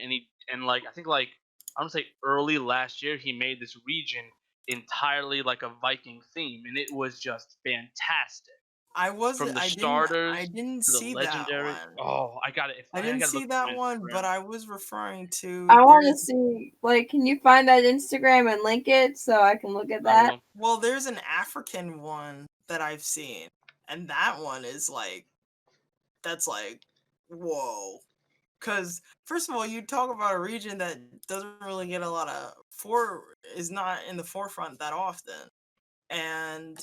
and like I think like I want to say early last year he made this region entirely like a Viking theme, and it was just fantastic. I From wasn't. the I starters didn't to the see that legendary. one. Oh, I got it. I I didn't gotta see look for that his one, but Instagram. I was referring I to want to see, like, can you find that Instagram and link it so I can look at I that? will. well, there's an African one that I've seen, and that one is like, that's like, whoa. Because first of all, you talk about a region that doesn't really get a lot of is not in the forefront that often, and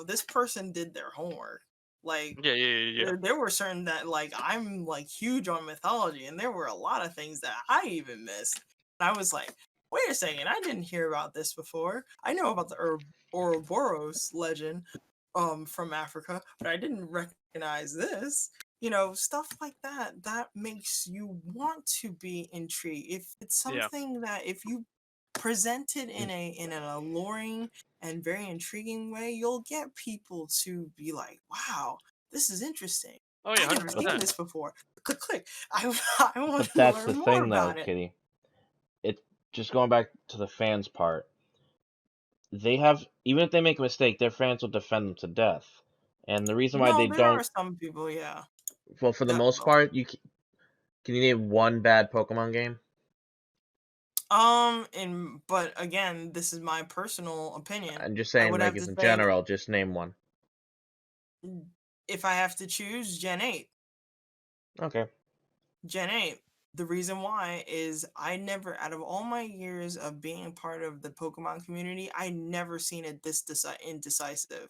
this person did their homework. Like, Yeah, yeah, yeah, yeah. there were certain that, like, I'm like huge on mythology, and there were a lot of things that I even missed. And I was like, wait a second, I didn't hear about this before. I know about the Ouroboros legend from Africa, but I didn't recognize this. Stuff like that, that makes you want to be intrigued. If it's Yeah. something that, if you present it in an alluring and very intriguing way, you'll get people to be like, wow, this is interesting. Oh yeah, I hundred never But seen percent. this before. Click, click. I want but to that's the learn more thing, though, about it. Kitty. It just going back to the fans part. They have, even if they make a mistake, their fans will defend them to death. And the reason why No, they there are don't, some people, yeah, well, for the that most will. part, can you name one bad Pokemon game? But again, this is my personal opinion. I'm just I saying, would like, have to in say that general, just name one. if I have to choose, Gen 8. Okay. Gen 8. The reason why is I never, out of all my years of being part of the Pokemon community, I never seen it this indecisive.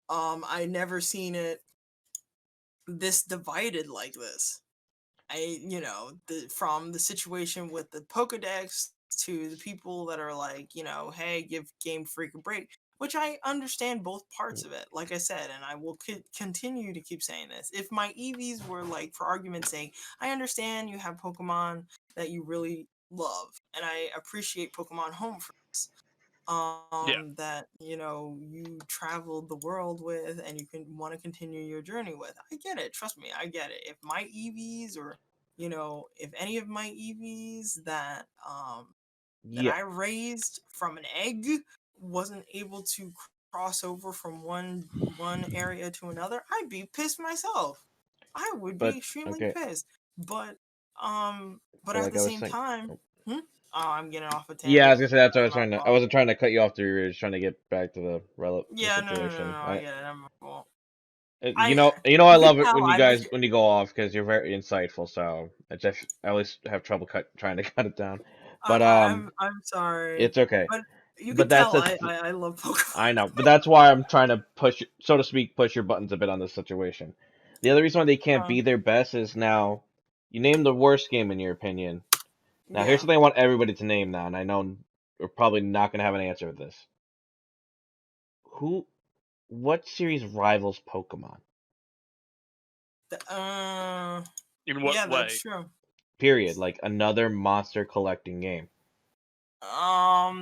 I never seen it this divided like this. From the situation with the Pokedex to the people that are like, hey, give Game Freak a break, which I understand both parts of it. Like I said, and I will continue to keep saying this. If my EVs were like, for argument's sake, I understand you have Pokemon that you really love, and I appreciate Pokemon Home for this. Yeah. That you traveled the world with, and you can want to continue your journey with. I get it. Trust me, I get it. If my EVs or if any of my EVs that Yeah, I raised from an egg wasn't able to cross over from one area to another, I'd be pissed myself. I would be but extremely okay. pissed. But But at like the I was same saying, time, oh, I'm getting off a yeah, I was tangent. gonna say that's what I was My trying to. I fault. wasn't trying to cut you off. You were just trying to get back to the Yeah, no, no, no, no, situation. no, I get it. I'm fault. You I know, I you can love it tell when you I guys when you go off because you're very insightful. So I always have trouble trying to cut it down. But I'm sorry, it's okay. but you But can that's tell the I love I Pokemon. know, but that's why I'm trying to push, so to speak, push your buttons a bit on this situation. The other reason why they can't Um, be their best is now you name the worst game in your opinion. Now here's yeah. something I want everybody to name now, and I know we're probably not gonna have an answer for this. Who, what series rivals Pokemon? Uh, In yeah, what that's way? true. Period. Like another monster collecting game.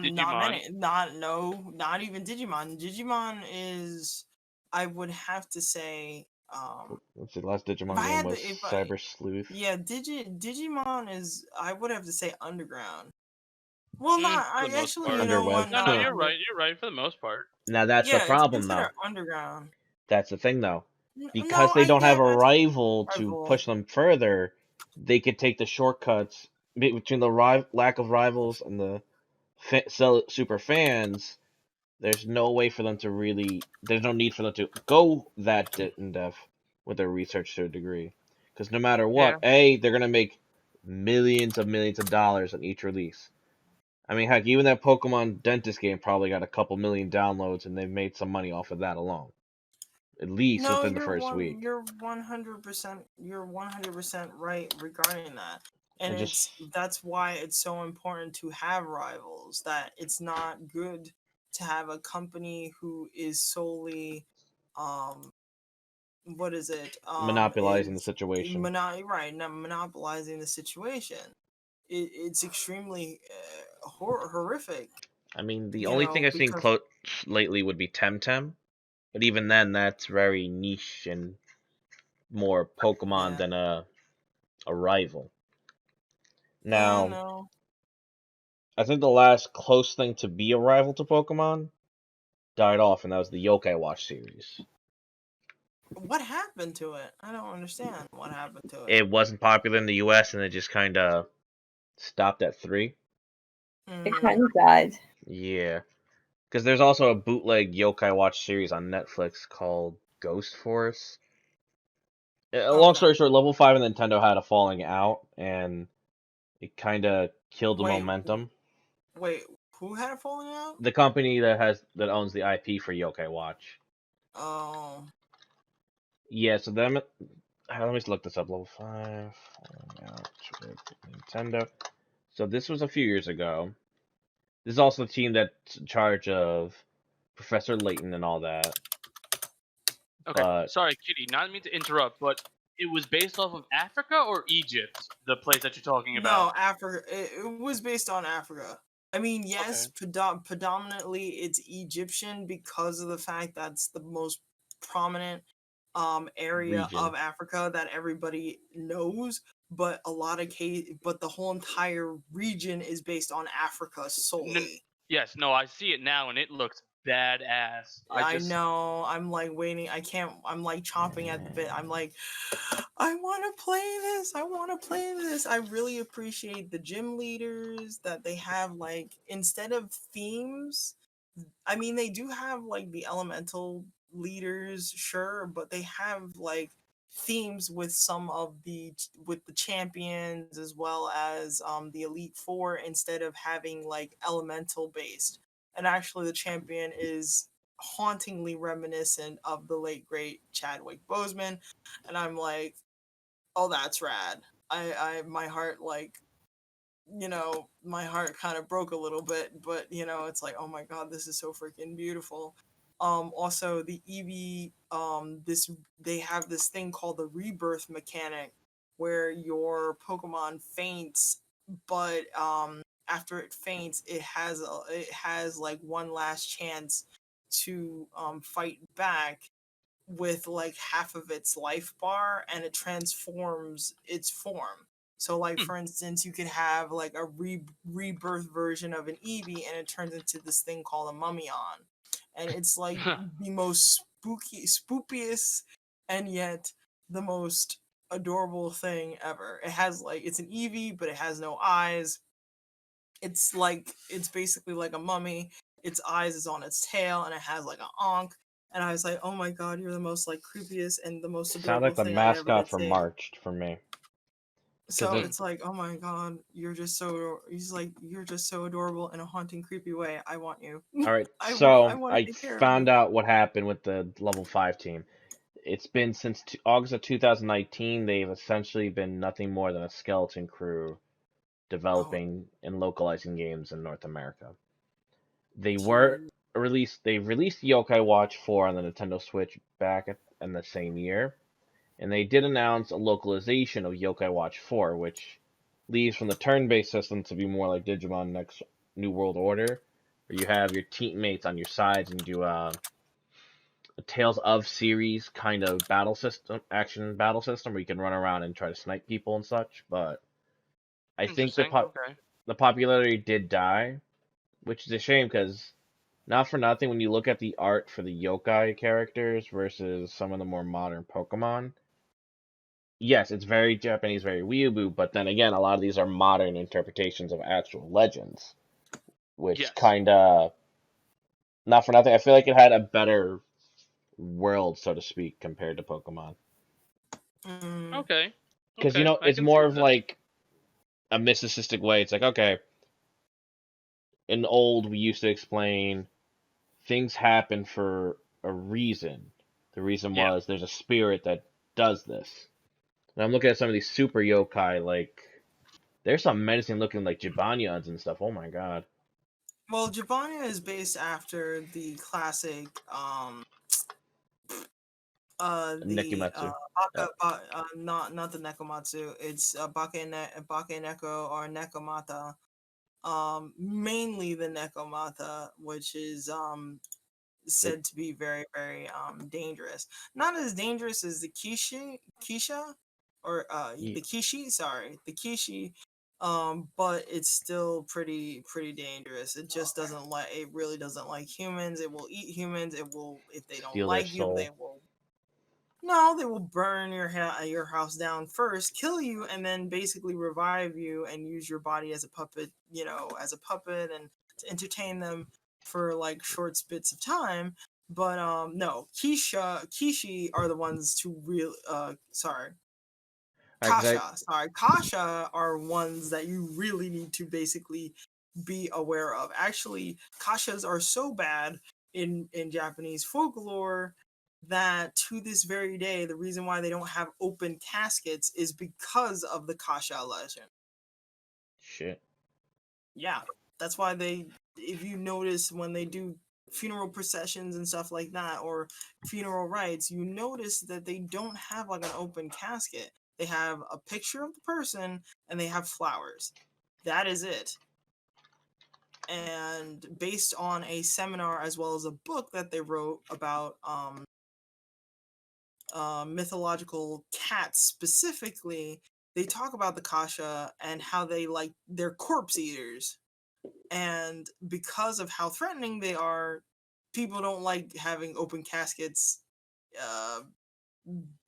Not Digimon. many. Not even Digimon. Digimon is, I would have to say, Let's see, the last if Digimon I game had was to, if I, Cyber Sleuth. yeah, Digimon is, I would have to say Underground. Well, not, For I the most actually, part. you know Underweb. what, No, no, not you're under, right. You're right for the most part. Now that's the yeah, it's problem considered though. Underground. That's the thing though. Because No, they don't have a I get rival to rival. push them further, they could take the shortcuts between the lack of rivals and the super fans. There's no way for them to really. There's no need for them to go that in depth with their research to a degree. Because no matter Yeah. what, they're gonna make millions of dollars on each release. I mean, heck, even that Pokemon Dentist game probably got a couple million downloads, and they've made some money off of that alone, at least No, within the first week. you're 100% right regarding that. And And just that's why it's so important to have rivals. That it's not good to have a company who is solely, um what is it? monopolizing the Is situation. right, not monopolizing the situation. It's extremely horrific, I mean, the only thing I've seen because close lately would be Temtem, but even then, that's very niche and more Pokemon yeah, than a rival. yeah, Now, no. I think the last close thing to be a rival to Pokemon died off, and that was the Yokai Watch series. What happened to it? I don't understand what happened to it. It wasn't popular in the U.S., and it just kind of stopped at 3. It Mm, kind of died. Yeah, because there's also a bootleg Yokai Watch series on Netflix called Ghost Force. Long okay. story short, Level 5 and Nintendo had a falling out, and it kind of killed the Wait, momentum. wait. Who had a falling out? The company that owns the IP for Yokai Watch. Oh, Yeah, so them. Let me just look this up. Level 5 falling out with Nintendo. So this was a few years ago. This is also the team that's in charge of Professor Layton and all that. Okay. But Sorry, Kitty. Not mean to interrupt, but it was based off of Africa or Egypt, the place that you're talking about. no, Africa. It was based on Africa. I mean, Okay. yes, predominantly it's Egyptian because of the fact that's the most prominent area region. of Africa that everybody knows. But but the whole entire region is based on Africa N- solely. yes. No, I see it now, and it looks badass. I know. I'm like waiting. I can't. I'm like chomping at the bit. I'm like, I want to play this. I want to play this. I really appreciate the gym leaders that they have. Like, instead of themes, I mean, they do have like the elemental leaders, sure, but they have like themes with with the champions as well as the elite four instead of having like elemental based. And actually, the champion is hauntingly reminiscent of the late great Chadwick Boseman, and I'm like, oh, that's rad. My heart like, my heart kind of broke a little bit, but it's like, oh my god, this is so freaking beautiful. Also the Eevee, this they have this thing called the rebirth mechanic where your Pokemon faints, but after it faints, it has like one last chance to fight back with like half of its life bar, and it transforms its form. So, like for instance, you could have like a rebirth version of an Eevee, and it turns into this thing called a Mummion, and it's like the most spookiest, and yet the most adorable thing ever. It has like it's an Eevee, but it has no eyes. It's basically like a mummy. Its eyes is on its tail, and it has like an ankh. And I was like, oh my god, you're the most like creepiest and the most Sound adorable like the thing I ever mascot did for see. March for me. So it- it's like, oh my god, you're just so he's like, you're just so adorable in a haunting, creepy way. I want you. All right, I so want I to take care of found you. out what happened with the level 5 team. It's been since August of 2019. They've essentially been nothing more than a skeleton crew Oh, developing and localizing games in North America. They were gee. released. They released Yokai Watch 4 on the Nintendo Switch back in the same year, and they did announce a localization of Yokai Watch 4, which leaves from the turn-based system to be more like Digimon Next New World Order, where you have your teammates on your sides and you do a Tales of series kind of action battle system, where you can run around and try to snipe people and such. But I think Interesting. Okay. the popularity did die, which is a shame because not for nothing, when you look at the art for the yokai characters versus some of the more modern Pokemon, yes, it's very Japanese, very weeaboo, but then again, a lot of these are modern interpretations of actual legends, which Yes. kind of, not for nothing, I feel like it had a better world, so to speak, compared to Pokemon. Mm, Okay. Because, Okay. I it's can see more where of that's. like a mysticistic way. It's like, okay, in old, we used to explain things happen for a reason. The reason Yeah. was there's a spirit that does this. And I'm looking at some of these super yokai, like there's some menacing looking like Jibanyons and stuff. Oh my god. well, Jabanya is based after the classic the Nekimatsu. Uh, not the Nekomatsu. It's Bake Neko or Nekomata. Mainly the Nekomata, which is the said to be very very dangerous. Not as dangerous as the Kisha or the ye- Kishi. Sorry, the Kishi. But it's still pretty dangerous. It just doesn't like. It really doesn't like humans. It will eat humans. It will if they don't steal their like you. They soul. will no, they will burn your house down first, kill you, and then basically revive you and use your body as a puppet, as a puppet and to entertain them for like short bits of time. But no, Kishi are the ones to real sorry. Alright, cause Kasha are ones that you really need to basically be aware of. Actually, Kashas are so bad in Japanese folklore that to this very day, the reason why they don't have open caskets is because of the Kasha legend. shit. Yeah, that's why if you notice when they do funeral processions and stuff like that, or funeral rites, you notice that they don't have like an open casket. They have a picture of the person and they have flowers. That is it. And based on a seminar as well as a book that they wrote about mythological cats specifically, they talk about the Kasha and how they're corpse eaters. And because of how threatening they are, people don't like having open caskets uh,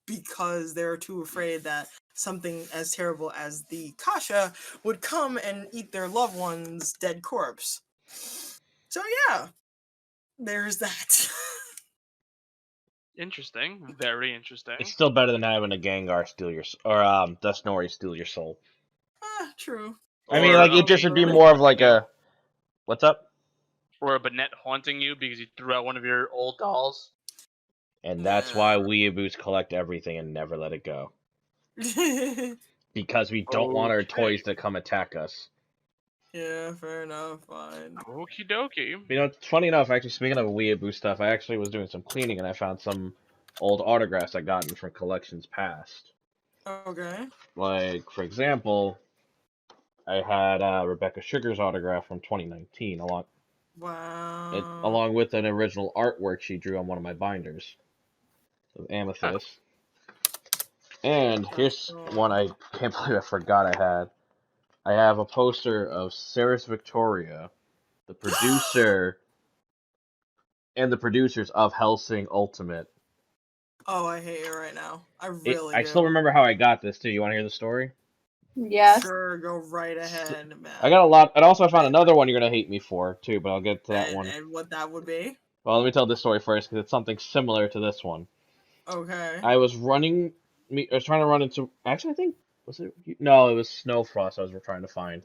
because they're too afraid that something as terrible as the Kasha would come and eat their loved one's dead corpse. So yeah, there's that. Interesting. Very It's interesting. still better than having a Gengar steal your or Dusnori steal your soul. True. I mean, Or like a it just bee would be Or more of haunting like you. a what's up? Or a Banette haunting you because you threw out one of your old dolls. And that's nah. why weeaboos collect everything and never let it go. Because we don't want our Okay. toys to come attack us. Yeah, fair enough. Fine. Okie dokie. It's funny enough, actually, speaking of weeaboo stuff, I actually was doing some cleaning and I found some old autographs I gotten from collections past. Okay. Like, for example, I had Rebecca Sugar's autograph from 2019, Wow. along with an original artwork she drew on one of my binders of Huh. Amethyst. And here's one I can't believe I forgot I had. I have a poster of Ceres Victoria, the producer and the producers of Hellsing Ultimate. Oh, I hate it right now. I really I do. still remember how I got this too. You want to hear the story? Yes. Sure, go right ahead, man. I got a lot, and also I found another one you're gonna hate me for too, but I'll get to that one. And what that would be? Well, let me tell this story first because it's something similar to this one. Okay. I was running. I was trying to run into. Actually, I think was it? No, it was Snowfrost. I was trying to find.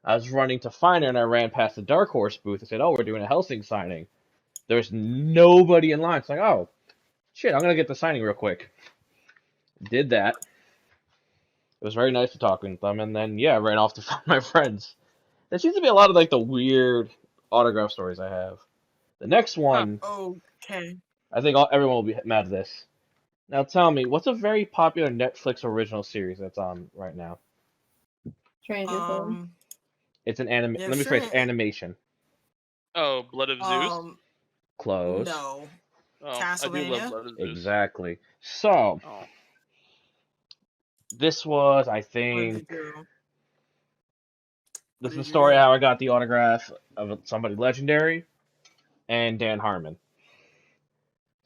I was running to find her, and I ran past the Dark Horse booth. I said, "Oh, we're doing a Helsing signing." There's nobody in line. It's like, oh, shit, I'm gonna get the signing real quick. Did that. It was very nice to talk with them, and then yeah, I ran off to find my friends. There seems to be a lot of like the weird autograph stories I have. The next one, Okay. I think everyone will be mad at this. Now tell me, what's a very popular Netflix original series that's on right now? Stranger Things. It's an anime. Yeah, Let me sure. phrase animation. Oh, Blood of Zeus. Close. No. Oh, I do love Castlevania? Blood of Zeus. Exactly. So Oh, this was, I What did you think, do? this is What the did you story do? how I got the autograph of somebody legendary and Dan Harmon.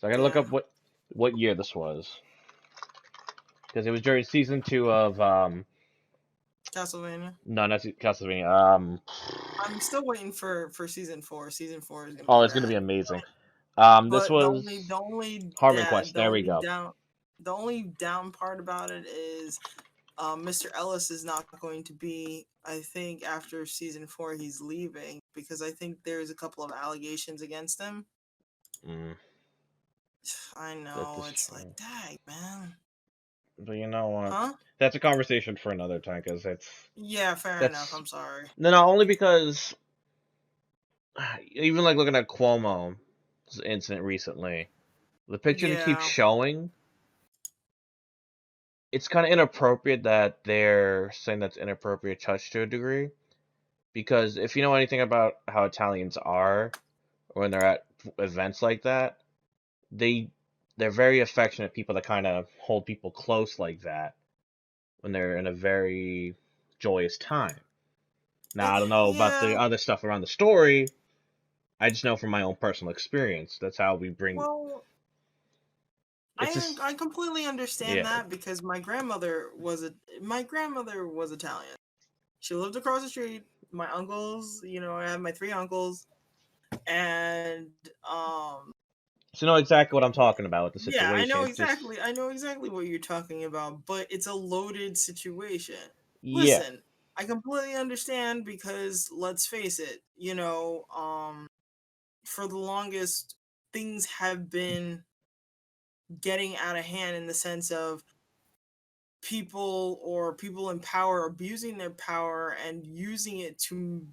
So I gotta look up Dan. what year this was because it was during season 2 of Castlevania. no, not Castlevania. I'm still waiting for season 4. Season 4 is gonna Oh, be it's gonna be rad. amazing. This But was the only Harmon that Quest. There we go. the only down part about it is Mr. Ellis is not going to be, I think after season 4 he's leaving because I think there's a couple of allegations against him. Mm, I that know, is it's like, true. dang, man. But you know what? Huh? That's a conversation for another time because Yeah, fair enough. that's I'm sorry. no, only because even like looking at Cuomo's incident recently, the picture they keep Yeah. showing, it's kind of inappropriate that they're saying that's inappropriate touch to a degree. Because if you know anything about how Italians are when they're at events like that, they they're very affectionate people that kind of hold people close like that when they're in a very joyous time. Now I don't know about the Yeah. other stuff around the story. I just know from my own personal experience. That's how we bring. Well, It's just I completely understand yeah, that because my grandmother was Italian. She lived across the street. My uncles, I have my 3 uncles, and so you know exactly what I'm talking about with the yeah, situation. It's just I know exactly what you're talking about, but it's a loaded situation. yeah, Listen, I completely understand because let's face it, for the longest things have been getting out of hand in the sense of people in power abusing their power and using it to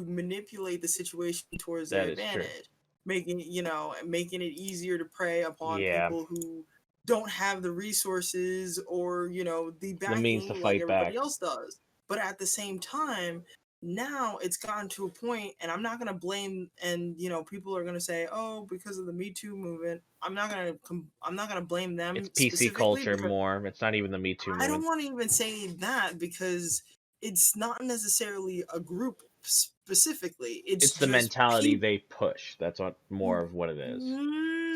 manipulate the situation towards their that is true. advantage, making it easier to prey upon Yeah, people who don't have the resources or the the means backing to like fight everybody back. else does. But at the same time, now it's gotten to a point, and I'm not going to blame, and people are going to say, oh, because of the Me Too movement. I'm not going to blame It's them PC specifically culture because more. It's not even the Me Too I don't movement. want to even say that because it's not necessarily a group specifically. It's It's the just mentality people. they push. That's what more of what it is.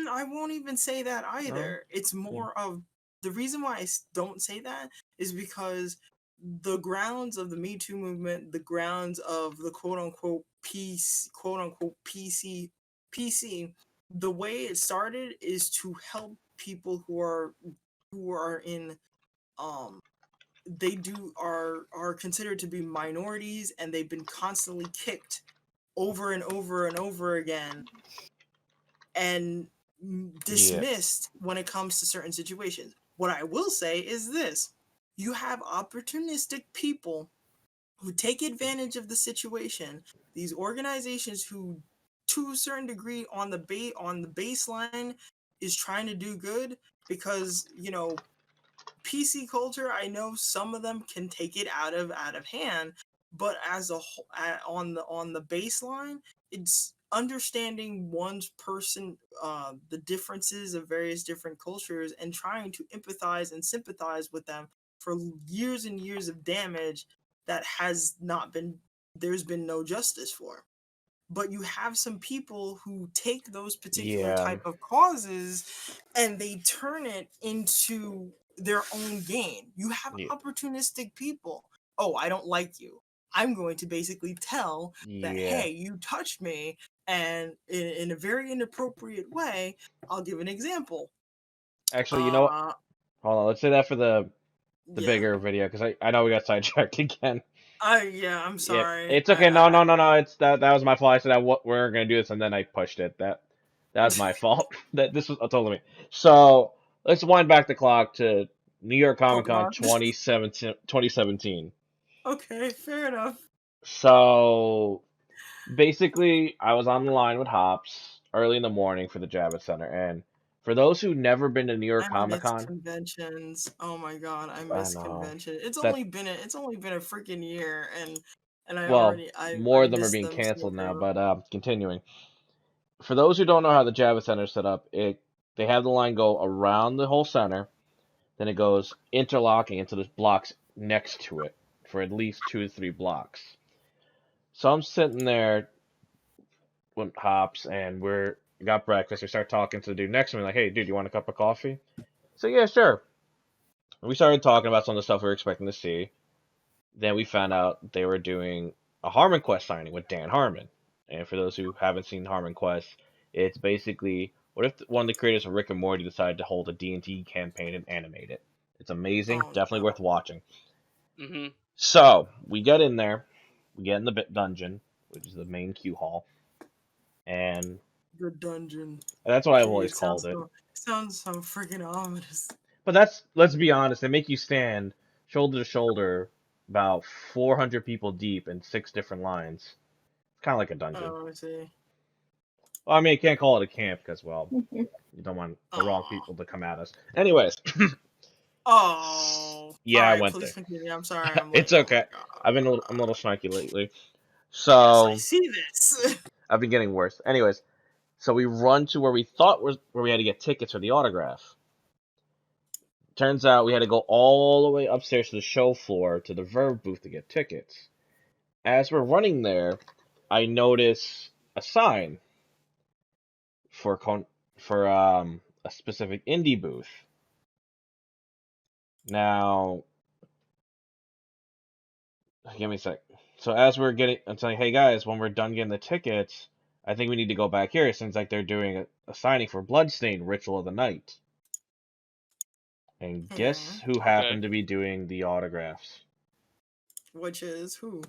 I won't even say that No? either. It's Mm. more of the reason why don't say that is because the grounds of the Me Too movement, the grounds of the quote unquote PC, the way it started is to help people who are in um they do are considered to be minorities, and they've been constantly kicked over and over and over again and Yeah. dismissed when it comes to certain situations. What I will say is this: you have opportunistic people who take advantage of the situation. These organizations who, to a certain degree, on the baseline, is trying to do good because PC culture, I know some of them can take it out of hand, but as a whole, on the baseline, it's understanding one's person, the differences of various different cultures, and trying to empathize and sympathize with them for years and years of damage that has not been, there's been no justice for. But you have some people who take those particular Yeah. type of causes and they turn it into their own gain. You have Yeah. opportunistic people. Oh, I don't like you. I'm going to basically tell that, Yeah. hey, you touched me, and in a very inappropriate way. I'll give an example. Actually, you know what? Hold on. Let's say that for the Yeah. bigger video, because I know we got sidetracked again. Yeah, I'm Yeah, sorry. it's okay. No. It's that was my fault. I said we're gonna do this, and then I pushed it. That was my fault. That this was totally me. So let's wind back the clock to New York Comic Con Pokemon. 2017. Okay, fair enough. So basically, I was on the line with Hops early in the morning for the Javits Center, and for those who've never been to New York I Comic miss Con, conventions. Oh my god, I I miss know convention. It's that only been a freaking year, and well, I more of them are miss being them so canceled now. much. But continuing. For those who don't know how the Javits Center is set up, they have the line go around the whole center, then it goes interlocking into the blocks next to it for at least 2 to 3 blocks. So I'm sitting there with Hops, and we got breakfast. We start talking to the dude next to me, like, "Hey, dude, you want a cup of coffee?" So yeah, sure. And we started talking about some of the stuff we were expecting to see. Then we found out they were doing a Harmon Quest signing with Dan Harmon. And for those who haven't seen Harmon Quest, it's basically what if one of the creators of Rick and Morty decided to hold a D&D campaign and animate it. It's amazing, Oh definitely no, worth watching. Mhm. So we get in there, we get in the dungeon, which is the main queue hall, and the dungeon. that's what I've always Jeez, called it. sounds so freaking ominous. But let's be honest, they make you stand shoulder to shoulder, about 400 people deep in 6 different lines. It's kind of like a dungeon. Oh, I see. Well, I mean, you can't call it a camp because, well, you don't want the wrong Oh. people to come at us. Anyways, Oh. yeah, All I right, went please there. continue. I'm sorry. I'm like, It's oh my okay. god. I'm a little snarky lately, Yes, I so see this. I've been getting worse. Anyways, so we run to where we thought was where we had to get tickets for the autograph. Turns out we had to go all the way upstairs to the show floor to the Verve booth to get tickets. As we're running there, I notice a sign for a specific indie booth. Now, give me a sec. So as I'm saying, hey guys, when we're done getting the tickets, I think we need to go back here. It seems like they're doing a signing for Bloodstained Ritual of the Night. And guess who Okay. happened to be doing the autographs? Which is who?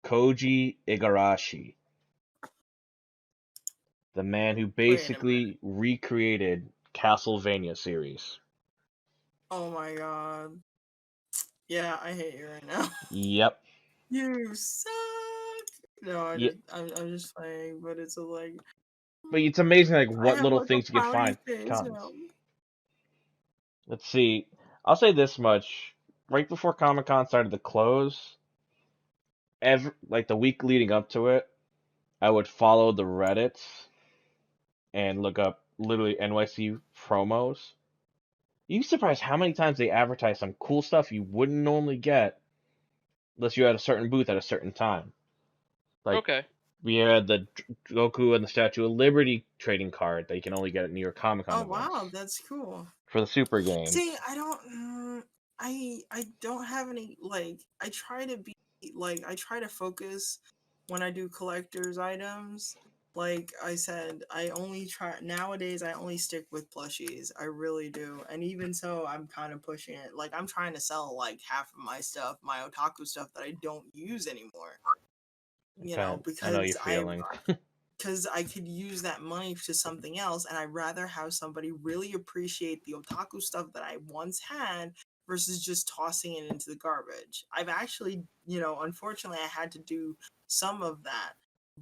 Koji Igarashi, the man who Wait a minute. basically recreated Castlevania series. Oh my god. Yeah, I hate you right now. Yep. You suck. No, Yep. I'm just playing, but it's like. But it's amazing, like I what have little like a things you can pouty find. face Tons. now. Let's see. I'll say this much: right before Comic Con started to close, like the week leading up to it, I would follow the Reddits and look up literally NYC promos. You'd be surprised how many times they advertise some cool stuff you wouldn't normally get unless you're at a certain booth at a certain time. Like Okay. we had the Goku and the Statue of Liberty trading card that you can only get at New York Comic Con Oh events wow, that's cool. for the Super Game. See, I don't. I don't have any like. I try to be like. I try to focus when I do collectors items. Like I said, I only try nowadays. I only stick with plushies. I really do, and even so, I'm kind of pushing it. Like I'm trying to sell like half of my stuff, my otaku stuff that I don't use anymore. You know, I know you're feeling. because I could use that money to something else, and I'd rather have somebody really appreciate the otaku stuff that I once had versus just tossing it into the garbage. I've actually, unfortunately, I had to do some of that,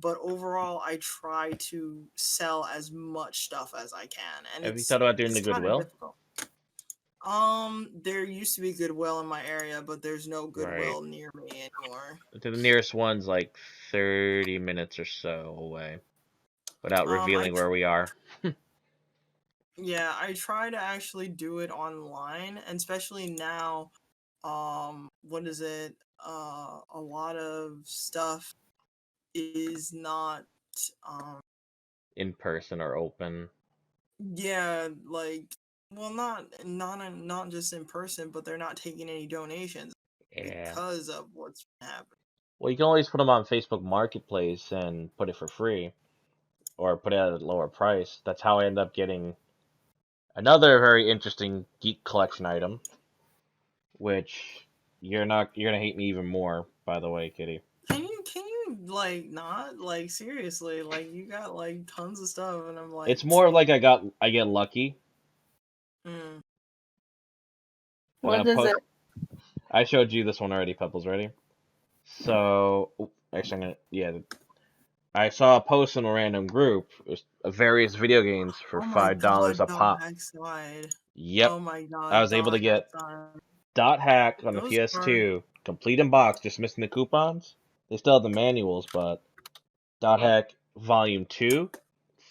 but overall, I try to sell as much stuff as I can, and Have you thought about doing the it's kind of Goodwill? difficult. There used to be Goodwill in my area, but there's no Right. Goodwill near me anymore. The nearest one's like 30 minutes or so away. without I revealing where we are. Yeah, I try to actually do it online, and especially now, what is it? A lot of stuff is not, um, In person or open. yeah, like, well, not just in person, but they're not taking any donations Yeah. because of what's happening. Well, you can always put them on Facebook Marketplace and put it for free, or put it at a lower price. That's how I end up getting another very interesting geek collection item, which you're gonna hate me even more, by the way, Kitty. Can you like not like seriously like you got like tons of stuff and I'm like, It's more like I get lucky. mm, I'm What gonna is post. it? I showed you this one already, Pebbles. Ready? So, actually, I saw a post in a random group of various video games for oh my $5 god, a dot pop. hack side. Yep, Oh my I god, was able to dot hack get side. Dot Hack on the Those are PS2, complete in box, just missing the coupons. They still have the manuals, but Dot Hack Volume 2,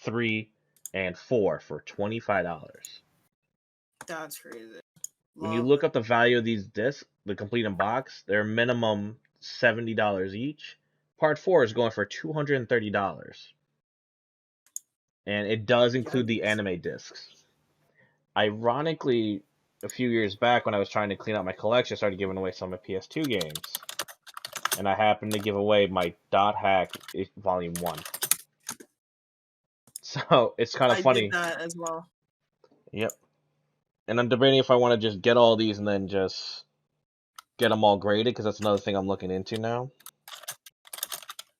3, and 4 for $25. that's crazy. When you Love look it. up the value of these discs, the complete in box, they're minimum $70 each. Part 4 is going for $230. And it does include the Yikes. anime discs. Ironically, a few years back when I was trying to clean out my collection, I started giving away some of my PS2 games. And I happened to give away my Dot Hack Volume 1. So it's kind of I did funny. that as well. Yep. And I'm debating if I want to just get all these and then just get them all graded, because that's another thing I'm looking into now.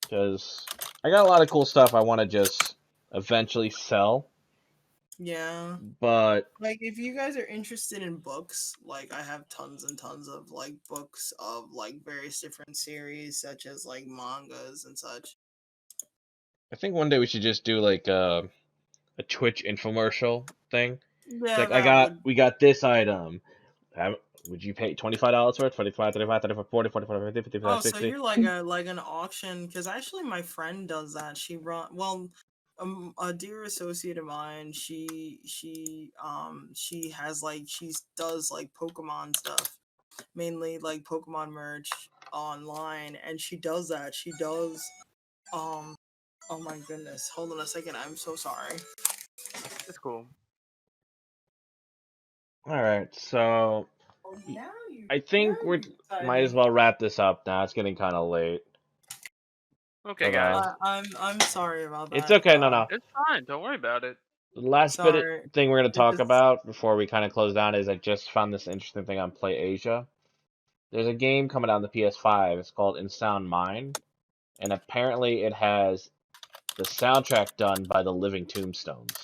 Because I got a lot of cool stuff I want to just eventually sell. Yeah. But Like if you guys are interested in books, like I have tons and tons of like books of like various different series such as like mangas and such. I think one day we should just do like a Twitch infomercial thing. It's Yeah, like that would. we got this item. Would you pay $25 for it? 25, 35, 35, 40, 45, 50, 55, Oh, so 60. you're like a like an auction because actually my friend does that. She run well, a dear associate of mine. She has like does like Pokemon stuff, mainly like Pokemon merch online, and she does that. She does um. Oh my goodness! Hold on a second. I'm so sorry. It's cool. All right, so Oh, now you I now think we you decided to might as make. well wrap this up now. It's getting kind of late. Okay, So then guys. I'm sorry about it's that. okay. No, no. It's fine. Don't worry about it. The last Sorry. thing we're gonna It talk just about before we kind of close down is I just found this interesting thing on Play Asia. There's a game coming out on the PS5. It's called In Sound Mind, and apparently it has the soundtrack done by the Living Tombstones.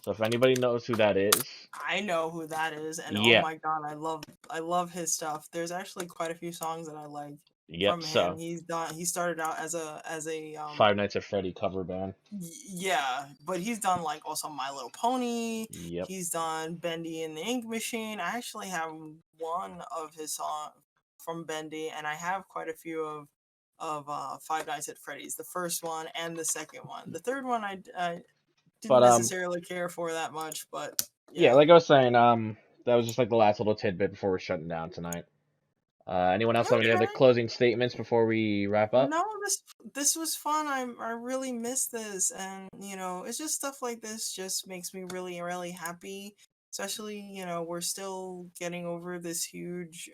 So if anybody knows who that is, I know who that is, and oh yeah, my god, I love his stuff. There's actually quite a few songs that I like yep. from him. So He started out as a Five Nights at Freddy cover band. yeah, but he's done like also My Little Pony. Yep. He's done Bendy and the Ink Machine. I actually have one of his songs from Bendy, and I have quite a few of Five Nights at Freddy's, the first one and the second one. The third one I didn't But necessarily care for that much, but yeah, yeah. like I was saying, that was just like the last little tidbit before we're shutting down tonight. Anyone else have any other Okay. closing statements before we wrap up? No, this was fun. I really miss this, and it's just stuff like this just makes me really happy. Especially, we're still getting over this huge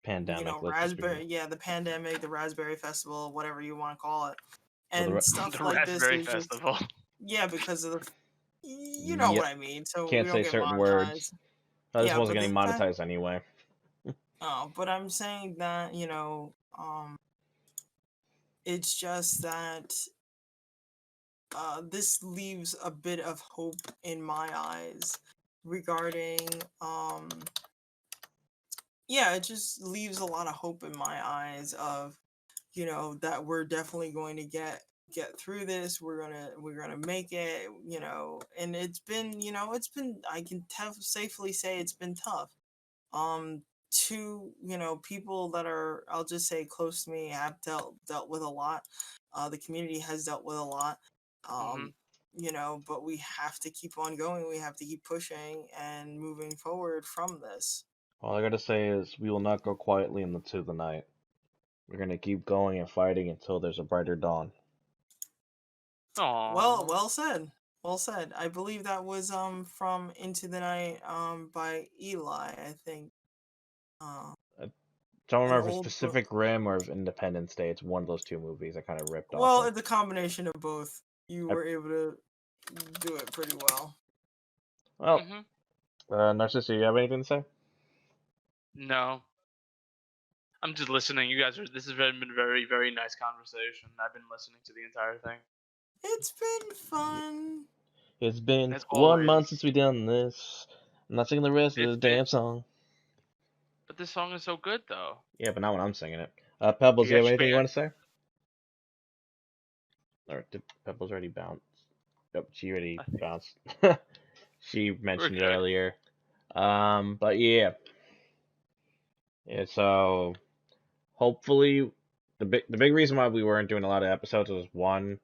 Pandemic, let's just be. raspberry, yeah, the pandemic, the raspberry festival, whatever you want to call it, Well, and stuff The like this Raspberry is just, Festival. yeah, because of you know what Yep. I mean. So we Can't don't say get certain monetized. words. Oh, this Yeah, wasn't but getting the fact, monetized anyway. oh, but I'm saying that it's just that this leaves a bit of hope in my eyes regarding yeah, it just leaves a lot of hope in my eyes of that we're definitely going to get through this. We're gonna make it, and it's been I can safely say it's been tough. um two, people that are, I'll just say, close to me have dealt with a lot. The community has dealt with a lot. Mm-hmm. But we have to keep on going. We have to keep pushing and moving forward from this. All I gotta say is we will not go quietly into the night. We're gonna keep going and fighting until there's a brighter dawn. Aww. Well said. Well said. I believe that was from Into the Night by Eli, I think. I don't An remember if it's old Pacific book. Rim or if Independence Day. It's one of those two movies I kind of ripped off Well, of. the combination of both. You I, were able to do it pretty well. well, Mm-hmm. Narciso, you have anything to say? No. I'm just listening. This has been very, very nice conversation. I've been listening to the entire thing. It's been fun. It's been As 1 month always. since we done this. I'm not singing the rest of It's this been, damn song. but this song is so good though. Yeah, but not when I'm singing it. Pebbles, You you have got your anything you band. want to say? Or did Pebbles already bounce? Nope, she already I think bounced. She we're mentioned it good. earlier. But yeah. Yeah, so hopefully the big reason why we weren't doing a lot of episodes was one,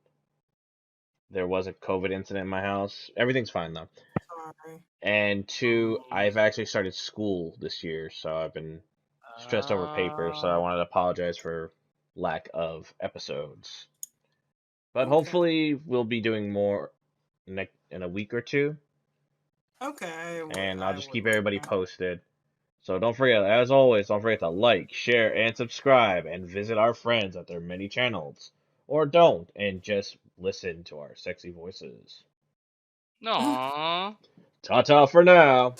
there was a COVID incident in my house. Everything's fine though. Sorry. And two, Um, I've actually started school this year, so I've been stressed over paper, so I uh, wanted to apologize for lack of episodes. But Okay. hopefully we'll be doing more in a week or two, Okay. and I'll I just would keep like everybody that. posted. So don't forget, as always, don't forget to like, share, and subscribe, and visit our friends at their many channels. Or don't, and just listen to our sexy voices. no. Ta-ta for now!